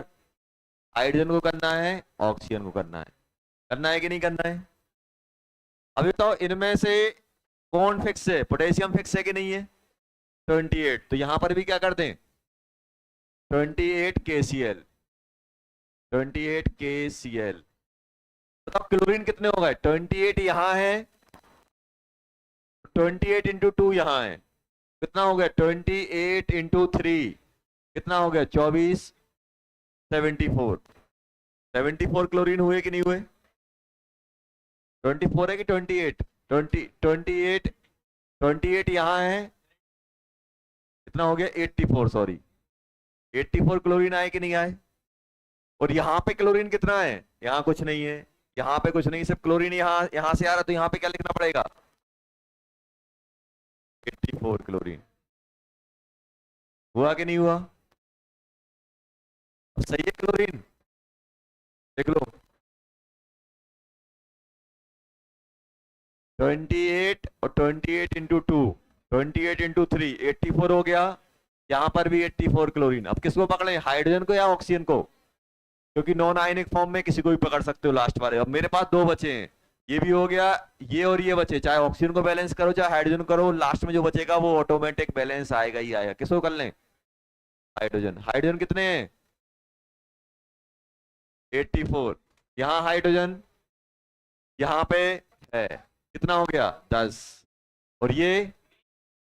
हाइड्रोजन को करना है, ऑक्सीजन को करना है। करना है कि नहीं करना है? अभी बताओ इनमें से कौन फिक्स है? पोटेशियम फिक्स है कि नहीं है? 28। तो यहां पर भी क्या कर दें? 28 KCl। 28 KCl। बताओ क्लोरीन कितने हो गए? 28 यहां है, 28 इंटू 2 यहां है। कितना हो गया? 28 इंटू 3 कितना हो गया? 24। 74। 74 क्लोरीन हुए कि नहीं हुए? 24 है कि 28? 28। 28 यहां है, कितना हो गया? 84, सॉरी 84 क्लोरीन आए कि नहीं आए? और यहाँ पे क्लोरीन कितना है? यहाँ कुछ नहीं है, यहाँ पे कुछ नहीं, सिर्फ क्लोरीन यहाँ यहाँ से आ रहा। तो यहाँ पे क्या लिखना पड़ेगा? 84 क्लोरीन। हुआ कि नहीं हुआ? सही है क्लोरीन। देख लो 28 और 28 इंटू 2, 28 इंटू 3, 84 हो गया। यहाँ पर भी 84 क्लोरीन। अब किसको पकड़े? हाइड्रोजन को या ऑक्सीजन को? क्योंकि नॉन आयनिक फॉर्म में किसी को भी पकड़ सकते हो लास्ट वाले। अब मेरे पास 2 बचे हैं, ये भी हो गया, ये और ये बचे। चाहे ऑक्सीजन को बैलेंस करो चाहे हाइड्रोजन करो, लास्ट में जो बचेगा वो ऑटोमेटिक बैलेंस आएगा ही आएगा। किसको कर लें? हाइड्रोजन। हाइड्रोजन कितने हैं? 84। यहाँ हाइड्रोजन यहाँ पे है, कितना हो गया? 10। और ये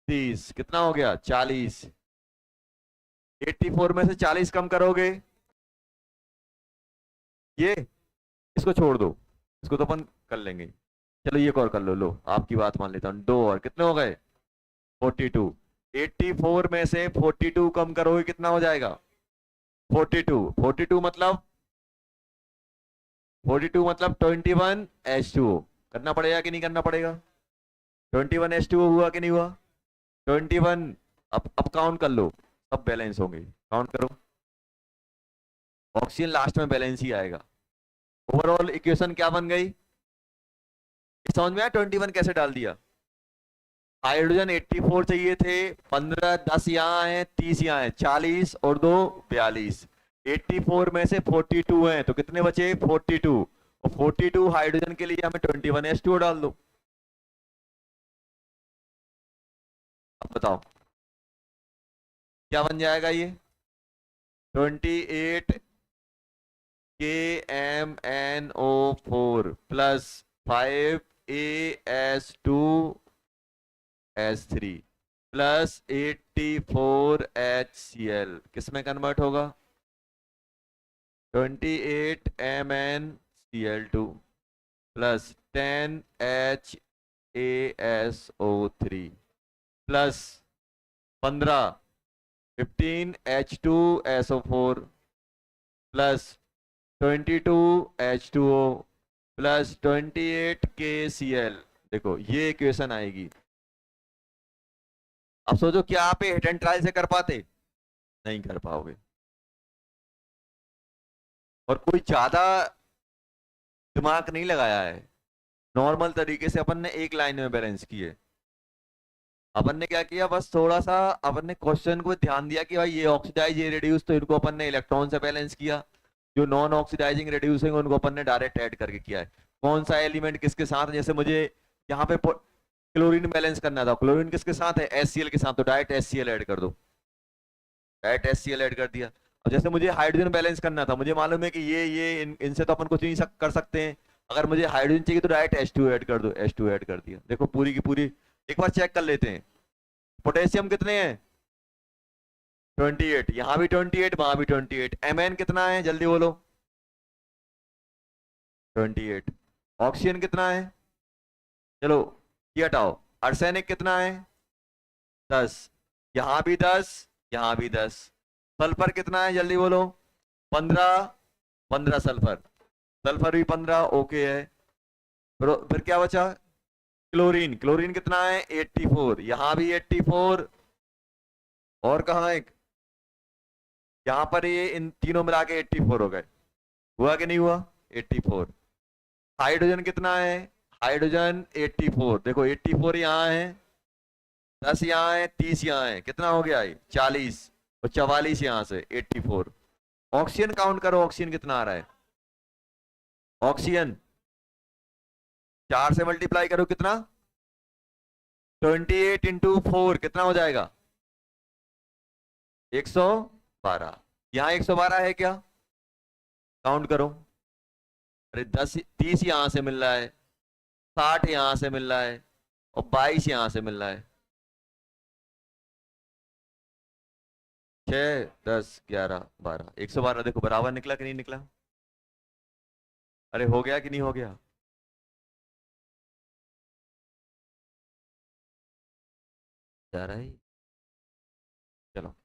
30, कितना हो गया? 40। 84 में से 40 कम करोगे, ये इसको छोड़ दो, इसको तो अपन कर लेंगे। चलो ये एक और कर लो। लो आपकी बात मान लेता हूँ, 2 और कितने हो गए? 42। 84 में से 42 कम करोगे, कितना हो जाएगा? 42। 42 मतलब 42 मतलब 21H2O। करना पड़ेगा कि नहीं करना पड़ेगा? 21H2O हुआ कि नहीं हुआ? 21। अब काउंट कर लो, सब बैलेंस होंगे। काउंट करो, ऑक्सीजन लास्ट में बैलेंस ही आएगा। ओवरऑल इक्वेशन क्या बन गई? समझ में आया 21 कैसे डाल दिया? हाइड्रोजन 84 चाहिए थे, 15, 10 यहाँ है, 30 यहाँ है, 40 और 2 42। 84 में से 42 हैं तो कितने बचे? 42। और 42 हाइड्रोजन के लिए हमें 21H2O डाल दो। अब बताओ क्या बन जाएगा ये? 28 KMnO4 plus 5AS2S3 plus 84HCl किस में कन्वर्ट होगा? 28MnCl2 plus 10HASO3 plus 15 15H2SO4 plus 22H2O plus 28KCl। देखो ये इक्वेशन आएगी। अब सोचो क्या आप हिट एंड ट्रायल से कर पाते? नहीं कर पाओगे। और कोई ज्यादा दिमाग नहीं लगाया है, नॉर्मल तरीके से अपन ने एक लाइन में बैलेंस किए। अपन ने क्या किया, बस थोड़ा सा अपन ने क्वेश्चन को ध्यान दिया कि भाई ये ऑक्सीडाइज ये रिड्यूस, तो इनको अपन ने इलेक्ट्रॉन से बैलेंस किया। जो नॉन ऑक्सीडाइजिंग रिड्यूसिंग उनको अपन ने डायरेक्ट ऐड करके किया है। कौन सा एलिमेंट किसके साथ, जैसे मुझे यहाँ पे क्लोरीन बैलेंस करना था, क्लोरीन किसके साथ है, HCl के साथ, तो डायरेक्ट HCl ऐड कर दो, डायरेक्ट HCl ऐड कर दिया। और जैसे मुझे हाइड्रोजन बैलेंस करना था, मुझे मालूम है कि ये इनसे तो अपन कुछ नहीं कर सकते हैं, अगर मुझे हाइड्रोजन चाहिए तो डायरेक्ट H2 ऐड कर दो, H2 ऐड कर दिया। देखो पूरी की पूरी एक बार चेक कर लेते हैं। पोटेशियम कितने हैं, 28, यहां भी 28, वहां भी 28। Mn कितना है जल्दी बोलो, 28। ऑक्सीजन कितना है, चलो ये हटाओ। आर्सेनिक कितना है, 10, यहां भी 10, यहां भी 10। सल्फर कितना है जल्दी बोलो, 15, 15 सल्फर, सल्फर भी 15, ओके है। फिर क्या बचा, क्लोरीन, क्लोरीन कितना है 84, यहां भी 84, और कहा एक, यहां पर ये इन तीनों मिला के 84 हो गए। हुआ कि नहीं हुआ, 84। हाइड्रोजन कितना है, हाइड्रोजन 84, देखो 84 यहाँ है, 10 यहाँ है, 30 यहाँ है, कितना हो गया ये 40, और 44 यहाँ से 84। ऑक्सीजन काउंट करो, ऑक्सीजन कितना आ रहा है, ऑक्सीजन 4 से मल्टीप्लाई करो कितना, 28 इंटू 4 कितना हो जाएगा, 112। यहां 112 है क्या, काउंट करो। अरे 10 30 यहां से मिल रहा है, 60 यहां से मिल रहा है, और 22 यहां से मिल रहा है, 6 10 11 12, 112। देखो बराबर निकला कि नहीं निकला, अरे हो गया कि नहीं हो गया, जा रहा है। चलो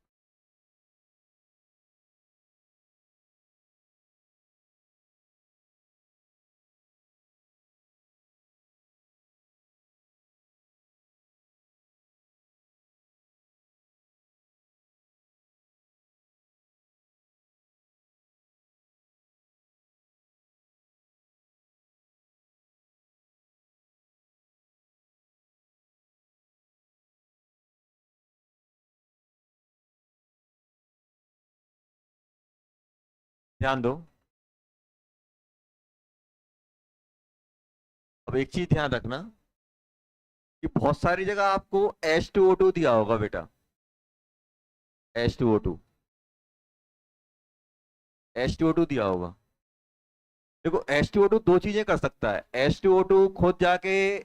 ध्यान दो। अब एक चीज ध्यान रखना कि बहुत सारी जगह आपको H2O2 दिया होगा बेटा, H2O2, H2O2 दिया होगा। देखो H2O2 दो चीजें कर सकता है, H2O2 खुद जाके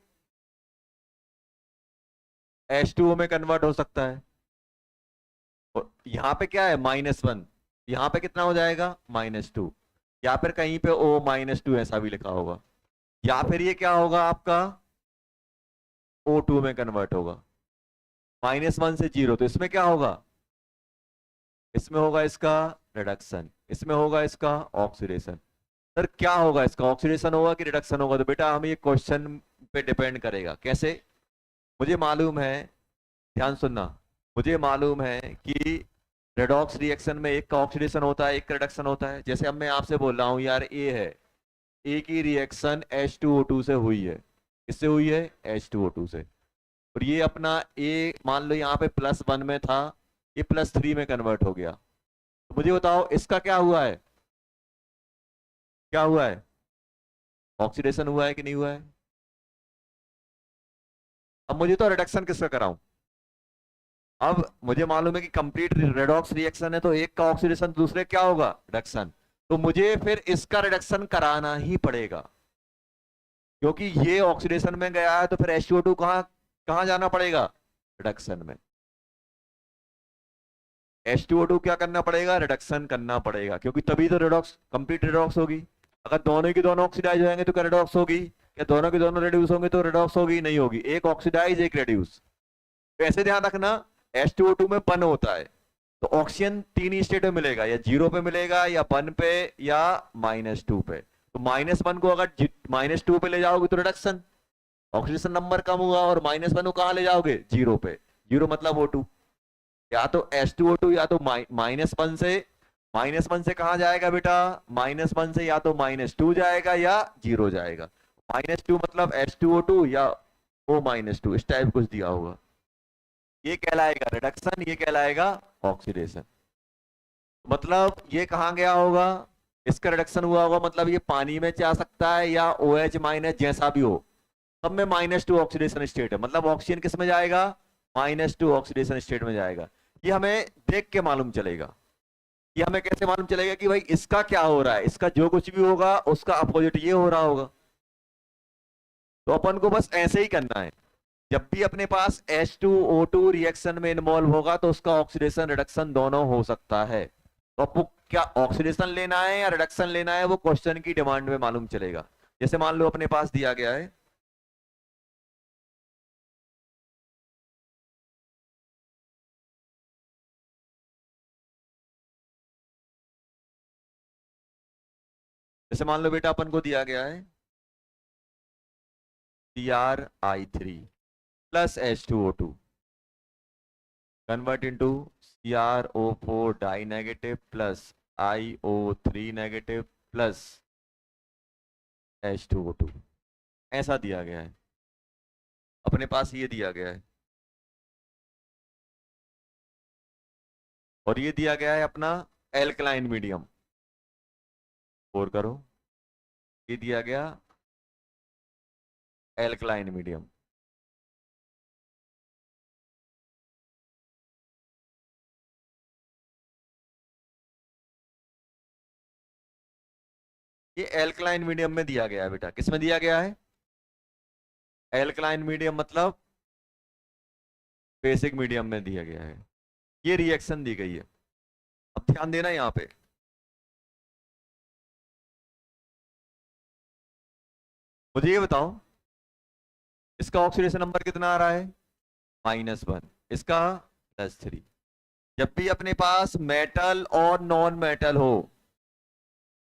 H2O में कन्वर्ट हो सकता है, और यहाँ पे क्या है -1, यहाँ पे कितना हो जाएगा -2, या फिर कहीं पे O-2 ऐसा भी लिखा होगा, या फिर ये क्या होगा आपका O2 में कन्वर्ट होगा, -1 से 0, तो इसमें क्या होगा, इसमें होगा इसका रिडक्शन, इसमें होगा इसका ऑक्सीडेशन। सर क्या होगा, इसका ऑक्सीडेशन होगा कि रिडक्शन होगा, तो बेटा हम ये क्वेश्चन पे डिपेंड करेगा। कैसे, मुझे मालूम है, ध्यान सुनना, मुझे मालूम है कि रेडॉक्स रिएक्शन में एक का ऑक्सीडेशन होता है, एक का रिडक्शन होता है। जैसे अब मैं आपसे बोल रहा हूं यार ए है, ए की रिएक्शन H2O2 से हुई है, किससे हुई है, H2O2 से, और ये अपना ए मान लो यहाँ पे +1 में था, ये +3 में कन्वर्ट हो गया। तो मुझे बताओ इसका क्या हुआ है, क्या हुआ है, ऑक्सीडेशन हुआ है कि नहीं हुआ है। अब मुझे तो रिडक्शन किसका कराऊं, अब मुझे मालूम है कि कंप्लीट रेडॉक्स रिएक्शन है, तो एक का ऑक्सीडेशन दूसरे क्या होगा, रिडक्शन, तो मुझे फिर इसका रिडक्शन कराना ही पड़ेगा, क्योंकि ये ऑक्सीडेशन में गया है, तो फिर H2O2 कहां कहां जाना पड़ेगा, रिडक्शन में। H2O2 क्या करना पड़ेगा, रिडक्शन करना पड़ेगा, क्योंकि तभी तो रेडॉक्स कंप्लीट रेडॉक्स होगी। अगर दोनों की दोनों ऑक्सीडाइज हो जाएंगे तो क्या रेडॉक्स होगी, या दोनों के दोनों रिड्यूस होंगे तो रेडॉक्स होगी, नहीं होगी, एक ऑक्सीडाइज एक रिड्यूस। तो ऐसे ध्यान रखना, H2O2 में 1 होता है, तो ऑक्सीजन 3 ही स्टेट में मिलेगा, या 0 पे मिलेगा, या 1 पे, या -2 पे। तो -1 को अगर -2 पे ले जाओगे तो रिडक्शन, ऑक्सीडेशन नंबर कम हुआ, और -1 को कहां ले जाओगे, 0 पे। 0 मतलब O2, या तो H2O2 या तो -1 से, -1 से कहां जाएगा बेटा, -1 से या तो -2 जाएगा या 0 जाएगा। -2 मतलब H2O2 या O-2, इस टाइप कुछ दिया होगा। ये कहलाएगा रिडक्शन, ये कहलाएगा ऑक्सीडेशन। मतलब ये कहां गया होगा, इसका रिडक्शन हुआ होगा, मतलब ये पानी में जा सकता है या OH- जैसा भी हो, सब में -2 ऑक्सीडेशन स्टेट है, मतलब ऑक्सीजन किस में जाएगा, -2 ऑक्सीडेशन स्टेट में जाएगा। ये हमें देख के मालूम चलेगा। ये हमें कैसे मालूम चलेगा कि भाई इसका क्या हो रहा है, इसका जो कुछ भी होगा उसका अपोजिट ये हो रहा होगा। तो अपन को बस ऐसे ही करना है, जब भी अपने पास H2O2 रिएक्शन में इन्वॉल्व होगा तो उसका ऑक्सीडेशन रिडक्शन दोनों हो सकता है। तो आपको क्या ऑक्सीडेशन लेना है या रिडक्शन लेना है, वो क्वेश्चन की डिमांड में मालूम चलेगा। जैसे मान लो अपने पास दिया गया है, जैसे मान लो बेटा अपन को दिया गया है CrI3 plus H2O2 convert into CrO4 die negative plus IO3 negative plus H2O2, ऐसा दिया गया है। अपने पास ये दिया गया है, और ये दिया गया है अपना एल्कलाइन मीडियम, और करो, ये दिया गया एल्कलाइन मीडियम। ये एल्कलाइन मीडियम में दिया गया है बेटा, किस में दिया गया है, एल्कलाइन मीडियम मतलब बेसिक मीडियम में दिया गया है। ये रिएक्शन दी गई है। अब ध्यान देना यहाँ पे, मुझे ये बताओ इसका ऑक्सीडेशन नंबर कितना आ रहा है, -1, इसका +3। जब भी अपने पास मेटल और नॉन मेटल हो,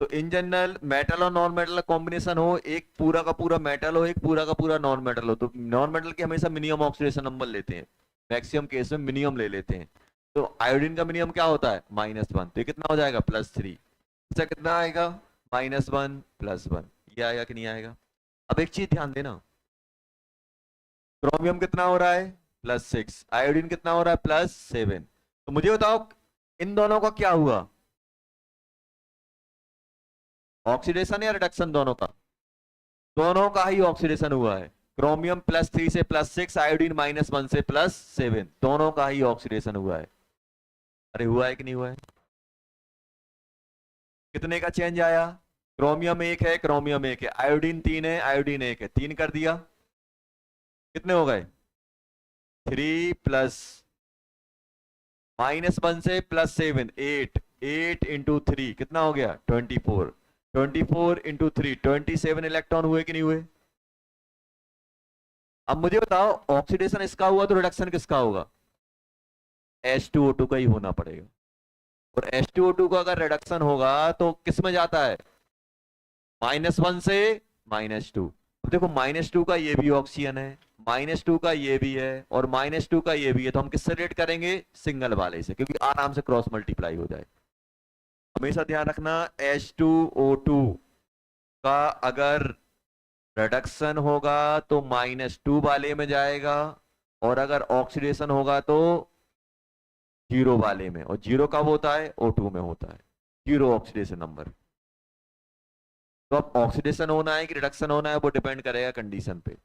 तो इन जनरल मेटल और नॉन मेटल का कॉम्बिनेशन हो, एक पूरा का पूरा मेटल हो, एक पूरा का पूरा नॉन मेटल हो, तो नॉन मेटल के हमेशा मिनिमम ऑक्सीडेशन नंबर लेते हैं, मैक्सिमम केस में मिनिमम ले लेते हैं। तो आयोडीन का मिनिमम क्या होता है, -1, तो ये कितना हो जाएगा, +3। इसका कितना आएगा, -1 +1, ये आएगा कि नहीं आएगा। अब एक चीज ध्यान देना, क्रोमियम कितना हो रहा है, +6, आयोडीन कितना हो रहा है, +7। तो मुझे बताओ इन दोनों का क्या हुआ, ऑक्सीडेशन या रिडक्शन, दोनों का, दोनों का ही ऑक्सीडेशन हुआ है। क्रोमियम +3 से +6, आयोडीन -1 से +7, दोनों का ही ऑक्सीडेशन हुआ है। अरे हुआ है कि नहीं हुआ है, कितने का चेंज आया, क्रोमियम 1 है, क्रोमियम 1 है, आयोडीन 3 है, आयोडीन 1 है, 3 कर दिया, कितने हो गए, 3 प्लस -1 से +7, 8, 8 इंटू 3 कितना हो गया, 24, 24 इंटू 3, 27 इलेक्ट्रॉन हुए कि नहीं हुए। अब मुझे बताओ ऑक्सीडेशन इसका हुआ तो रिडक्शन किसका होगा, H2O2 का ही होना पड़ेगा। और H2O2 का अगर रिडक्शन होगा तो किस में जाता है, -1 से -2। अब देखो -2 का ये भी ऑक्सीजन है, -2 का ये भी है, और -2 का ये भी है, तो हम किससे रेट करेंगे, सिंगल वाले से, क्योंकि आराम से क्रॉस मल्टीप्लाई हो जाए। हमेशा ध्यान रखना H2O2 का अगर रिडक्शन होगा तो -2 वाले में जाएगा, और अगर ऑक्सीडेशन होगा तो 0 वाले में, और 0 कब होता है, O2 में होता है, 0 ऑक्सीडेशन नंबर। तो अब ऑक्सीडेशन होना है कि रिडक्शन होना है, वो डिपेंड करेगा कंडीशन पे।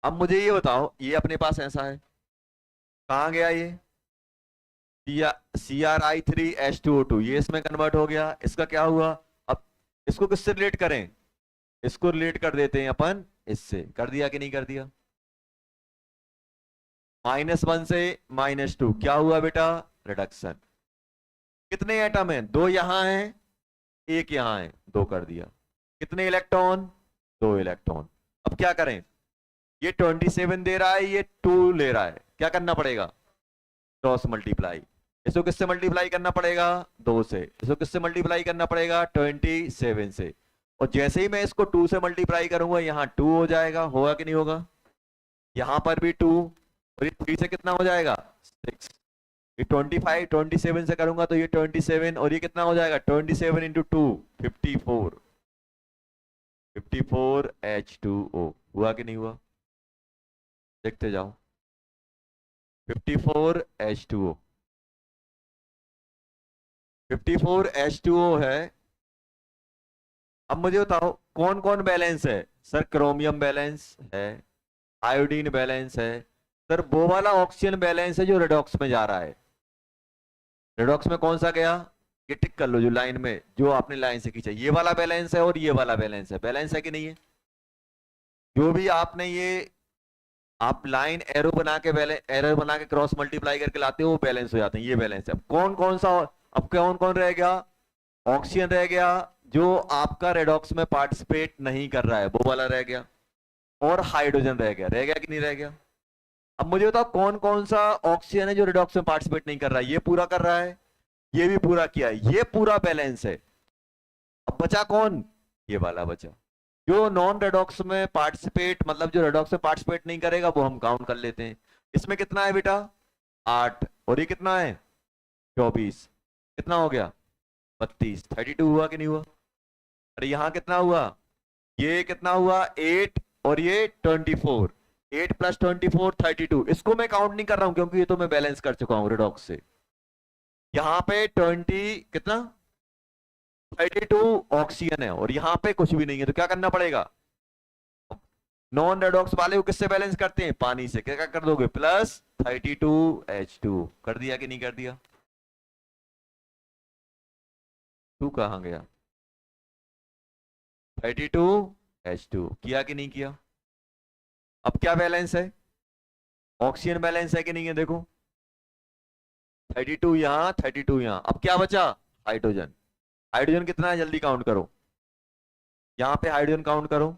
अब मुझे ये बताओ, ये अपने पास ऐसा है, कहाँ गया ये, CrI3H2O2, ये इसमें कन्वर्ट हो गया, इसका क्या हुआ। अब इसको किससे रिलेट करें, इसको रिलेट कर देते हैं अपन इससे, कर दिया कि नहीं कर दिया, -1 से -2 क्या हुआ बेटा, रिडक्शन। कितने एटम है, 2 यहां है, 1 यहां है, 2 कर दिया। कितने इलेक्ट्रॉन, 2 इलेक्ट्रॉन। अब क्या करें, ये 27 दे रहा है, ये 2 ले रहा है, क्या करना पड़ेगा? Cross multiply. इसको किससे मल्टीप्लाई करना पड़ेगा? 2 से। इसको किससे मल्टीप्लाई करना पड़ेगा? 27 से। और जैसे ही मैं इसको 2 से मल्टीप्लाई करूंगा, यहाँ 2 हो जाएगा, होगा कि नहीं होगा? यहाँ पर भी 2, और ये 3 से कितना हो जाएगा? 6। ये 25 27 से करूंगा तो ये 27, और ये कितना हो जाएगा? 27 इंटू 2 54। 54 H2O हुआ कि नहीं हुआ? देखते जाओ। 54 H2O, 54 H2O है। अब मुझे बताओ कौन कौन बैलेंस है? सर क्रोमियम बैलेंस है, आयोडीन बैलेंस है। सर वो वाला ऑक्सीजन बैलेंस है जो रेडॉक्स में जा रहा है। रेडॉक्स में कौन सा गया? ये टिक कर लो जो लाइन में, जो आपने लाइन से खींचा, ये वाला बैलेंस है और ये वाला बैलेंस है। बैलेंस है कि नहीं है? जो भी आपने ये आप लाइन एरो बना के एरो बना के क्रॉस मल्टीप्लाई करके लाते हो वो बैलेंस हो जाते हैं। ये बैलेंस है। अब कौन कौन सा, अब कौन कौन रह गया? ऑक्सीजन रह गया जो आपका रेडॉक्स में पार्टिसिपेट नहीं कर रहा है, वो वाला रह गया। और हाइड्रोजन रह गया कि नहीं रह गया? अब मुझे बताओ कौन कौन सा ऑक्सीजन है जो रेडॉक्स में पार्टिसिपेट नहीं कर रहा है? ये पूरा कर रहा है, ये भी पूरा किया है, ये पूरा बैलेंस है। अब बचा कौन? ये वाला बचा। जो नॉन रेडॉक्स में पार्टिसिपेट, मतलब जो रेडॉक्स में पार्टिसिपेट नहीं करेगा, वो हम काउंट कर लेते हैं। इसमें कितना है बेटा? 8। और ये कितना है? 24। कितना हो गया? 32। 32 हुआ कि नहीं हुआ? अरे यहाँ कितना हुआ? ये कितना हुआ? 8 और ये 24। 8 प्लस 24 32। इसको मैं काउंट नहीं कर रहा हूं क्योंकि ये तो मैं बैलेंस कर चुका हूं रेडॉक्स से। यहाँ पे 20 कितना? 32 ऑक्सीजन है और यहाँ पे कुछ भी नहीं है, तो क्या करना पड़ेगा? नॉन रेडॉक्स वाले को किससे बैलेंस करते हैं? पानी से। क्या क्या कर दोगे? Plus 32 H2। कर दिया कि नहीं कर दिया? 2 कहाँ गया? 32 H2 किया कि नहीं किया? अब क्या बैलेंस है? ऑक्सीजन बैलेंस है कि नहीं है? देखो 32 यहाँ, 32 यहाँ। अब क्या बचा? हाइड्रोजन। हाइड्रोजन कितना है? जल्दी काउंट करो। यहाँ पे हाइड्रोजन काउंट करो,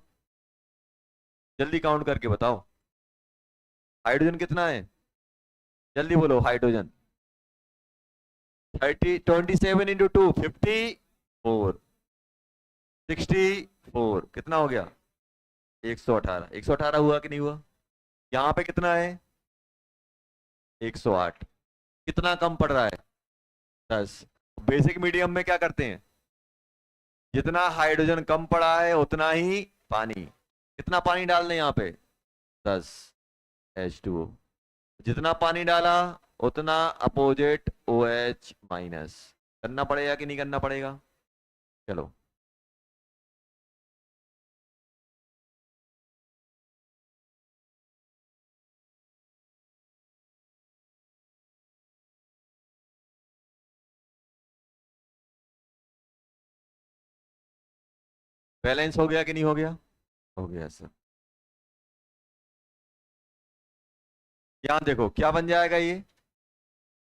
जल्दी काउंट करके बताओ। हाइड्रोजन कितना है? जल्दी बोलो हाइड्रोजन। 27 इंटू 2 54। 64 कितना हो गया? 118। 118 हुआ कि नहीं हुआ? यहाँ पे कितना है? 108। कितना कम पड़ रहा है? 10। बेसिक मीडियम में क्या करते हैं? जितना हाइड्रोजन कम पड़ा है उतना ही पानी। कितना पानी डाल दें यहाँ पे? 10 H2O। जितना पानी डाला उतना अपोजिट OH माइनस। करना पड़ेगा कि नहीं करना पड़ेगा? चलो बैलेंस हो गया कि नहीं हो गया? हो गया सर। यहाँ देखो क्या बन जाएगा ये?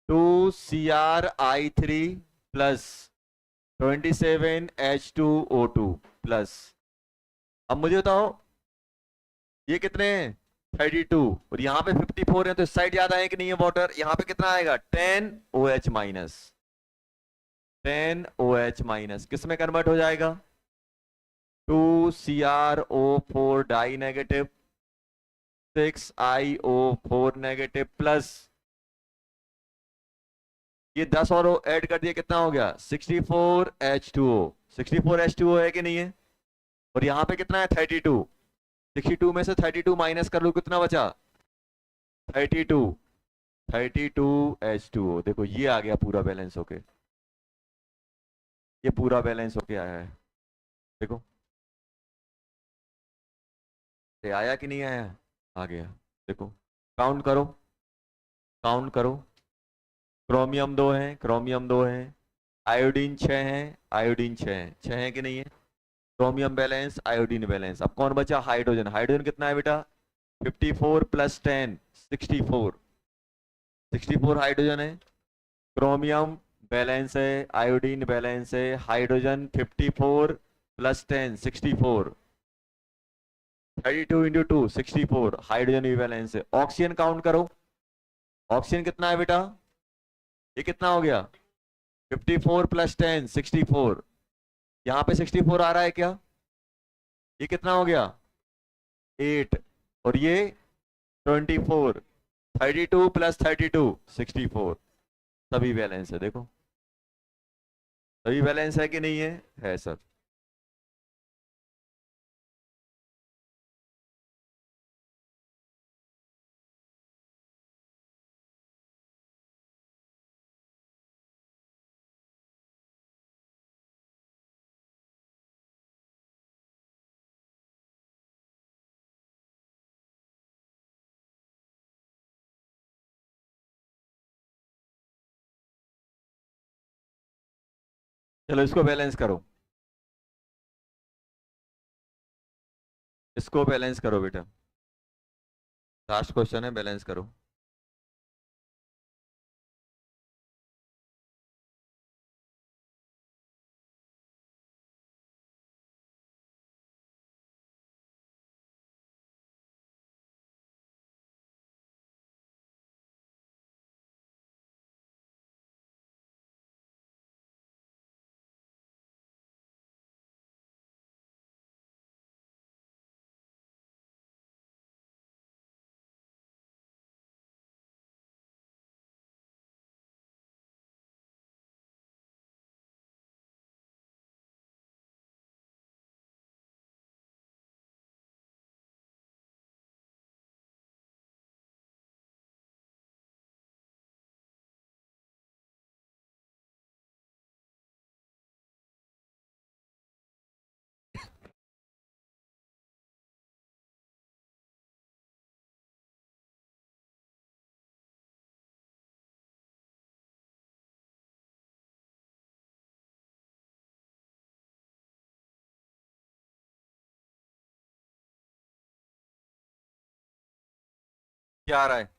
2CrI3 plus 27H2O2 plus. अब मुझे बताओ ये कितने हैं? 32। और यहाँ पे 54 है तो इस साइड ज्यादा है कि नहीं है वाटर? यहाँ पे कितना आएगा? 10OH minus. 10OH माइनस किस में कन्वर्ट हो जाएगा? 2CrO4 die negative, 6IO4 negative plus ये 10 और ऐड कर दिया, कितना हो गया? 64H2O। 64H2O है कि नहीं है? और यहाँ पे कितना है? 32। 62 में से 32 माइनस कर लो, कितना बचा? 32। 32H2O। देखो ये आ गया पूरा बैलेंस होके, ये पूरा बैलेंस होके आया है। देखो ये आया कि नहीं आया? आ गया। देखो काउंट करो, काउंट करो। क्रोमियम 2 है, क्रोमियम 2 है। आयोडीन 6 है, आयोडीन 6 है। 6 है कि नहीं है? Chromium balance, iodine balance. अब कौन बचा? हाइड्रोजन। हाइड्रोजन कितना है बेटा? 54 प्लस 10 64। 64 हाइड्रोजन है। क्रोमियम बैलेंस है, आयोडीन बैलेंस है, हाइड्रोजन 54 प्लस 10 64। 32 इंटू 2 64 हाइड्रोजन भी बैलेंस है। ऑक्सीजन काउंट करो, ऑक्सीजन कितना है बेटा, ये कितना हो गया 54 प्लस 10 64, यहाँ पे 64 आ रहा है क्या, ये कितना हो गया 8, और ये 24, 32 प्लस 32 64, सभी बैलेंस है। देखो सभी बैलेंस है कि नहीं है सर। चलो इसको बैलेंस करो, इसको बैलेंस करो बेटा, लास्ट क्वेश्चन है, बैलेंस करो। क्या आ रहा है,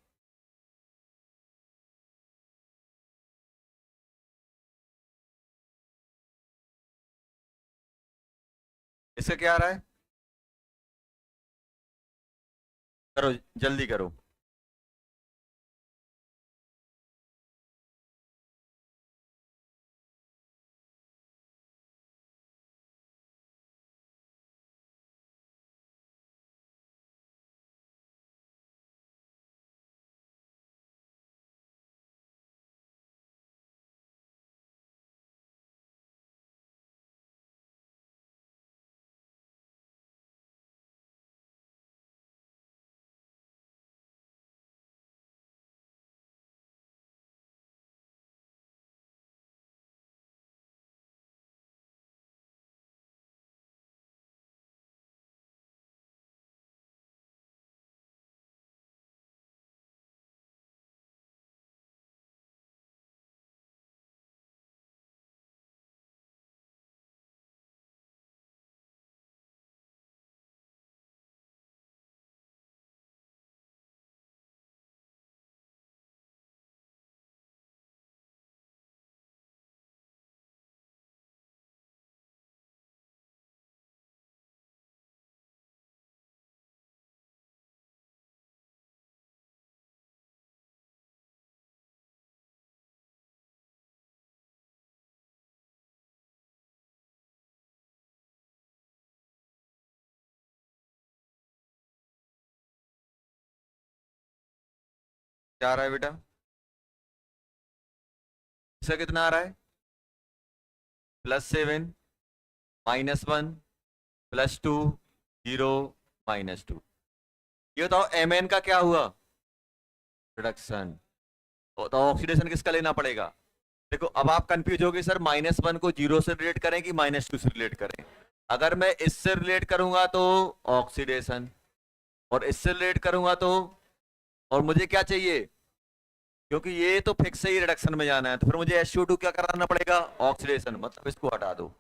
इसका क्या आ रहा है, करो जल्दी करो। क्या आ रहा है बेटा, इसका कितना आ रहा है +7 -1 +2 0 -2। ये बताओ Mn का क्या हुआ, रिडक्शन। तो ऑक्सीडेशन किसका लेना पड़ेगा, देखो अब आप कंफ्यूज होगे सर -1 को 0 से रिलेट करें कि -2 से रिलेट करें। अगर मैं इससे रिलेट करूंगा तो ऑक्सीडेशन, और इससे रिलेट करूंगा तो, और मुझे क्या चाहिए, क्योंकि ये तो फिक्स ही रिडक्शन में जाना है, तो फिर मुझे SO2 क्या कराना पड़ेगा, ऑक्सीडेशन, मतलब इसको हटा दो।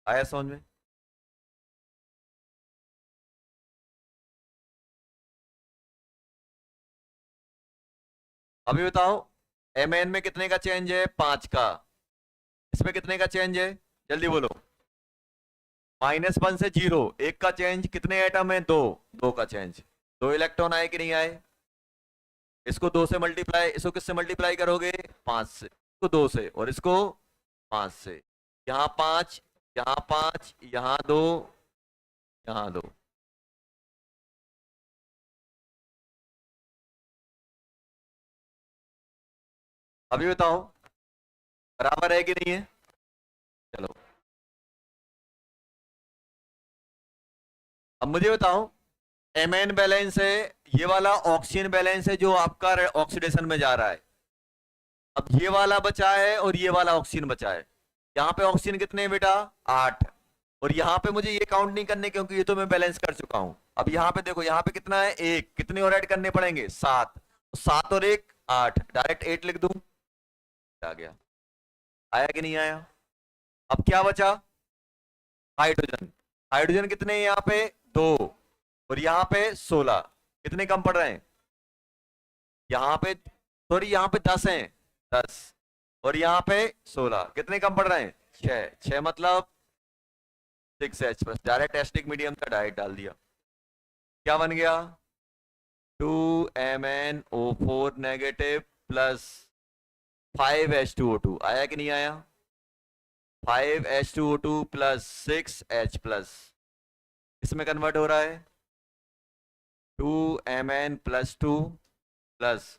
आया समझ में। अभी बताओ Mn में कितने का चेंज है, 5 का, इसमें कितने का चेंज है, जल्दी बोलो, -1 से 0, एक का चेंज, कितने एटम है? दो, दो का चेंज, दो इलेक्ट्रॉन आए कि नहीं आए? इसको 2 से मल्टीप्लाई, इसको किससे मल्टीप्लाई करोगे? 5 से, इसको 2 से और इसको 5 से। यहाँ 5, यहाँ 5, यहाँ 2, यहाँ 2। अभी बताओ बराबर है कि नहीं है? चलो अब मुझे बताओ, Mn बैलेंस है, ये वाला ऑक्सीजन बैलेंस है जो आपका ऑक्सीडेशन में जा रहा है। अब ये वाला बचा है और ये वाला ऑक्सीजन बचा है। यहाँ पे ऑक्सीजन कितने हैं बेटा? 8। और यहाँ पे मुझे ये काउंट नहीं करने क्योंकि ये तो मैं बैलेंस कर चुका हूं। अब यहाँ पे देखो, यहाँ पे कितना है? 1, कितने और ऐड करने पड़ेंगे? 7, 7 और 1 8, डायरेक्ट 8 लिख दूं? आ गया, आया कि नहीं आया? अब क्या बचा? हाइड्रोजन। हाइड्रोजन कितने हैं यहाँ पे? 2, और यहाँ पे 16, कितने कम पड़ रहे हैं? यहाँ पे सॉरी, यहाँ पे 10 हैं, 10, और यहाँ पे 16, कितने कम पड़ रहे हैं? 6, 6 मतलब 6H plus, direct acidic medium का डायरेक्ट डाल दिया। क्या बन गया? 2MnO4 नेगेटिव प्लस 5H2O2, आया कि नहीं आया? 5H2O2 प्लस 6H प्लस, इसमें कन्वर्ट हो रहा है 2Mn plus 2 plus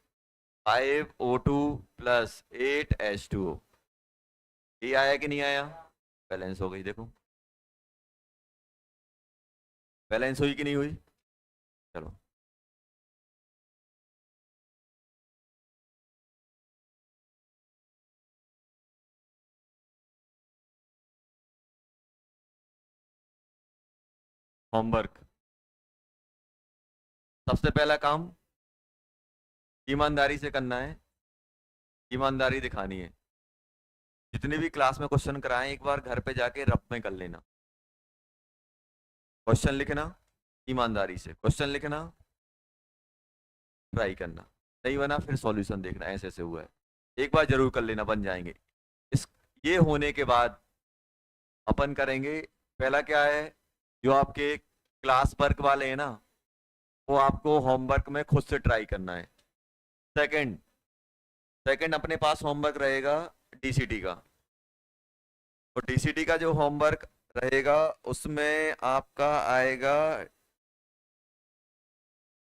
5O2 plus 8H2O। ये आया कि नहीं आया? बैलेंस हो गई। देखो बैलेंस हुई कि नहीं हुई? चलो होमवर्क, सबसे पहला काम ईमानदारी से करना है, ईमानदारी दिखानी है। जितने भी क्लास में क्वेश्चन कराएं एक बार घर पे जाके रफ में कर लेना। क्वेश्चन लिखना, ईमानदारी से क्वेश्चन लिखना, ट्राई करना, नहीं बना फिर सॉल्यूशन देखना, ऐसे ऐसे हुआ है। एक बार जरूर कर लेना, बन जाएंगे। इस ये होने के बाद अपन करेंगे, पहला क्या है, जो आपके क्लास वर्क वाले हैं ना, वो आपको होमवर्क में खुद से ट्राई करना है। सेकंड, सेकंड अपने पास होमवर्क रहेगा डीसीटी का, और डीसीटी का जो होमवर्क रहेगा उसमें आपका आएगा,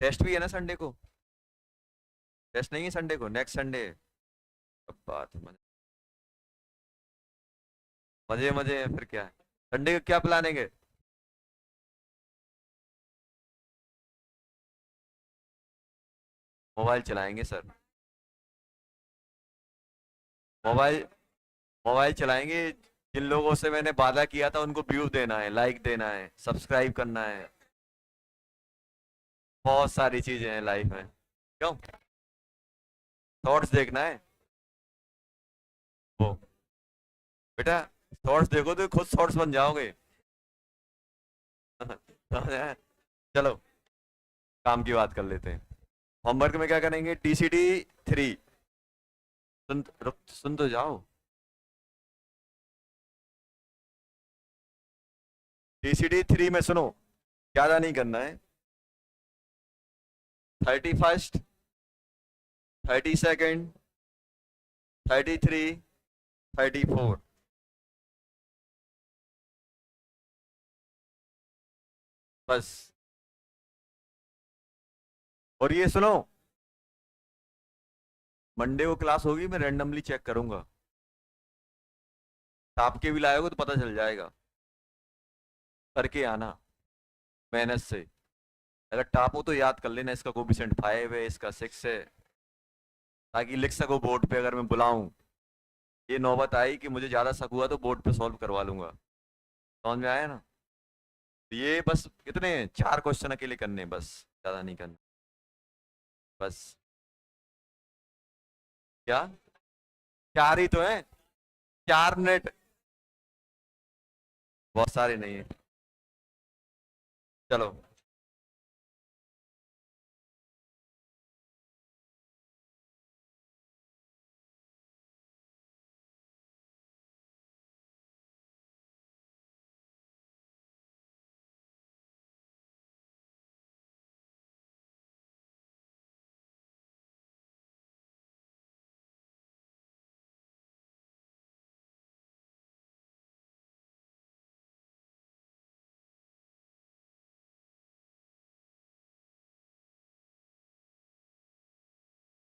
टेस्ट भी है ना संडे को? टेस्ट नहीं है संडे को, नेक्स्ट संडे। अब बात है, मजे मजे हैं फिर क्या है। संडे का क्या प्लानिंग है? मोबाइल चलाएंगे सर, मोबाइल, मोबाइल चलाएंगे। जिन लोगों से मैंने वादा किया था उनको व्यू देना है, लाइक देना है, सब्सक्राइब करना है, बहुत सारी चीजें हैं लाइफ में। क्यों? शॉर्ट्स देखना है वो, बेटा शॉर्ट्स देखो तो खुद शॉर्ट्स बन जाओगे। चलो काम की बात कर लेते हैं। होमवर्क में क्या करेंगे? TCD 3, सुन रुक, सुन तो जाओ। TCD 3 में सुनो, ज्यादा नहीं करना है। 31, 32, 33, 34, बस। और ये सुनो, मंडे को क्लास होगी, मैं रैंडमली चेक करूंगा, आपके भी लाए हो तो पता चल जाएगा। करके आना मेहनत से। अगर टॉप हो तो याद कर लेना, इसका कोफिशिएंट 5 है, इसका 6 है, ताकि लिख सको बोर्ड पे अगर मैं बुलाऊं। ये नौबत आई कि मुझे ज़्यादा शक हुआ तो बोर्ड पे सॉल्व करवा लूंगा। समझ में आया ना? तो ये बस कितने 4 क्वेश्चन अकेले करने हैं, बस ज़्यादा नहीं करना। बस क्या, 4 ही तो है, 4 मिनट, बहुत सारे नहीं है। चलो